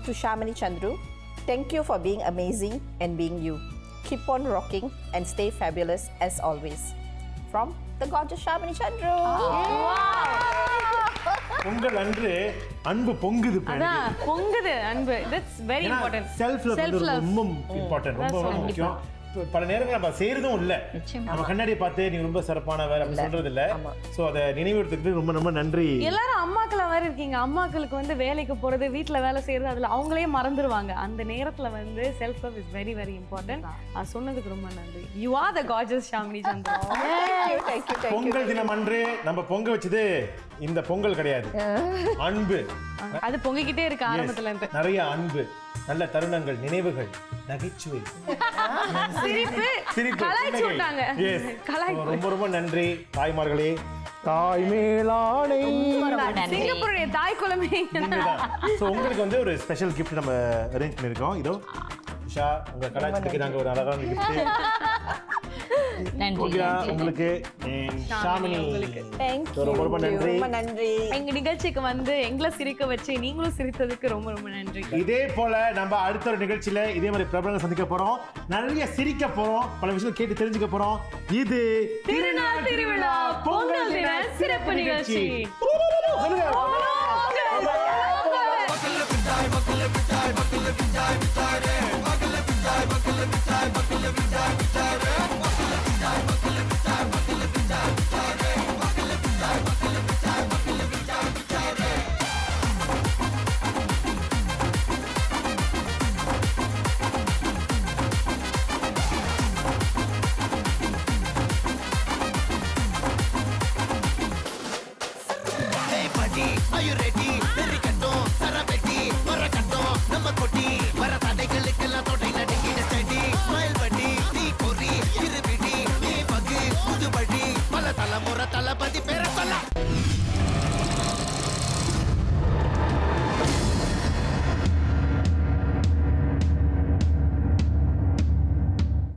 S5: To Shamini Chandru, thank you for being amazing and being you. Keep on rocking and stay fabulous as always. From the gorgeous Shamini Chandru.
S1: Pongal அன்று அன்பு பொங்குது.
S2: அதான் பொங்குது அன்பு. That's very important.
S1: Self love ரொம்ப இம்பார்ட்டன்ட், ரொம்ப முக்கியம். பல நேரங்கள் நம்ம செய்யறதும் இல்ல, நம்ம கண்ணாடியை பார்த்து நீ ரொம்ப சிறப்பானவர் அப்படி சொல்றது இல்ல. சோ அதை நினைவுறுத்துக்கு ரொம்ப ரொம்ப நன்றி.
S2: எல்லாரும் அம்மாக்களா வேற இருக்கீங்க. அம்மாக்களுக்கு வந்து வேலைக்கு போறது, வீட்டுல வேலை செய்யறது, அதுல அவங்களே மறந்துடுவாங்க. அந்த நேரத்துல வந்து self love is very very important. அது சொன்னதுக்கு ரொம்ப நன்றி. You are the gorgeous Shamini Chandra.
S1: Pongal தினம் அன்று நம்ம பொங்க வச்சது இந்த பொங்கல் கிடையாது, அன்பு.
S2: அது பொங்கிக்கிட்டே இருக்கு ஆரம்பத்துல இருந்து.
S1: நிறைய அன்பு, நல்ல தருணங்கள், நினைவுகள், நகைச்சுவை, சிரிப்பு, ரொம்ப ரொம்ப நன்றி தாய்மார்களே. தாய் மேலாடை,
S2: சிங்கப்பூருடைய தாய் குலமே.
S1: சோ உங்களுக்கு வந்து ஒரு ஸ்பெஷல் கிஃப்ட் நம்ம அரேஞ்ச் பண்ணிருக்கோம். இதோ உஷா, உங்க கலாச்சாரத்துக்கு நாங்க ஒரு அழகான கிஃப்ட்.
S3: நன்றி,
S1: ஓகேவா
S3: நன்றி.
S1: உங்களுக்கு ஷாமினி
S5: தேங்க்யூ
S1: ரொம்ப ரொம்ப நன்றி.
S5: ரொம்ப நன்றி.
S2: எங்க நிகழ்ச்சிக்கு வந்து எங்களை சிரிக்க வச்சு நீங்களும் சிரித்ததுக்கு ரொம்ப ரொம்ப நன்றி.
S1: இதே போல நம்ம அடுத்த ஒரு நிகழ்ச்சியில இதே மாதிரி பிரபலங்களை சந்திக்க போறோம், நிறைய சிரிக்க போறோம், பல விஷயம் கேட்டு தெரிஞ்சுக்க போறோம். இது
S2: திருநாள் திருவிழா பொங்கல் தின சிறப்பு நிகழ்ச்சி.
S6: Hey buddy, are you ready?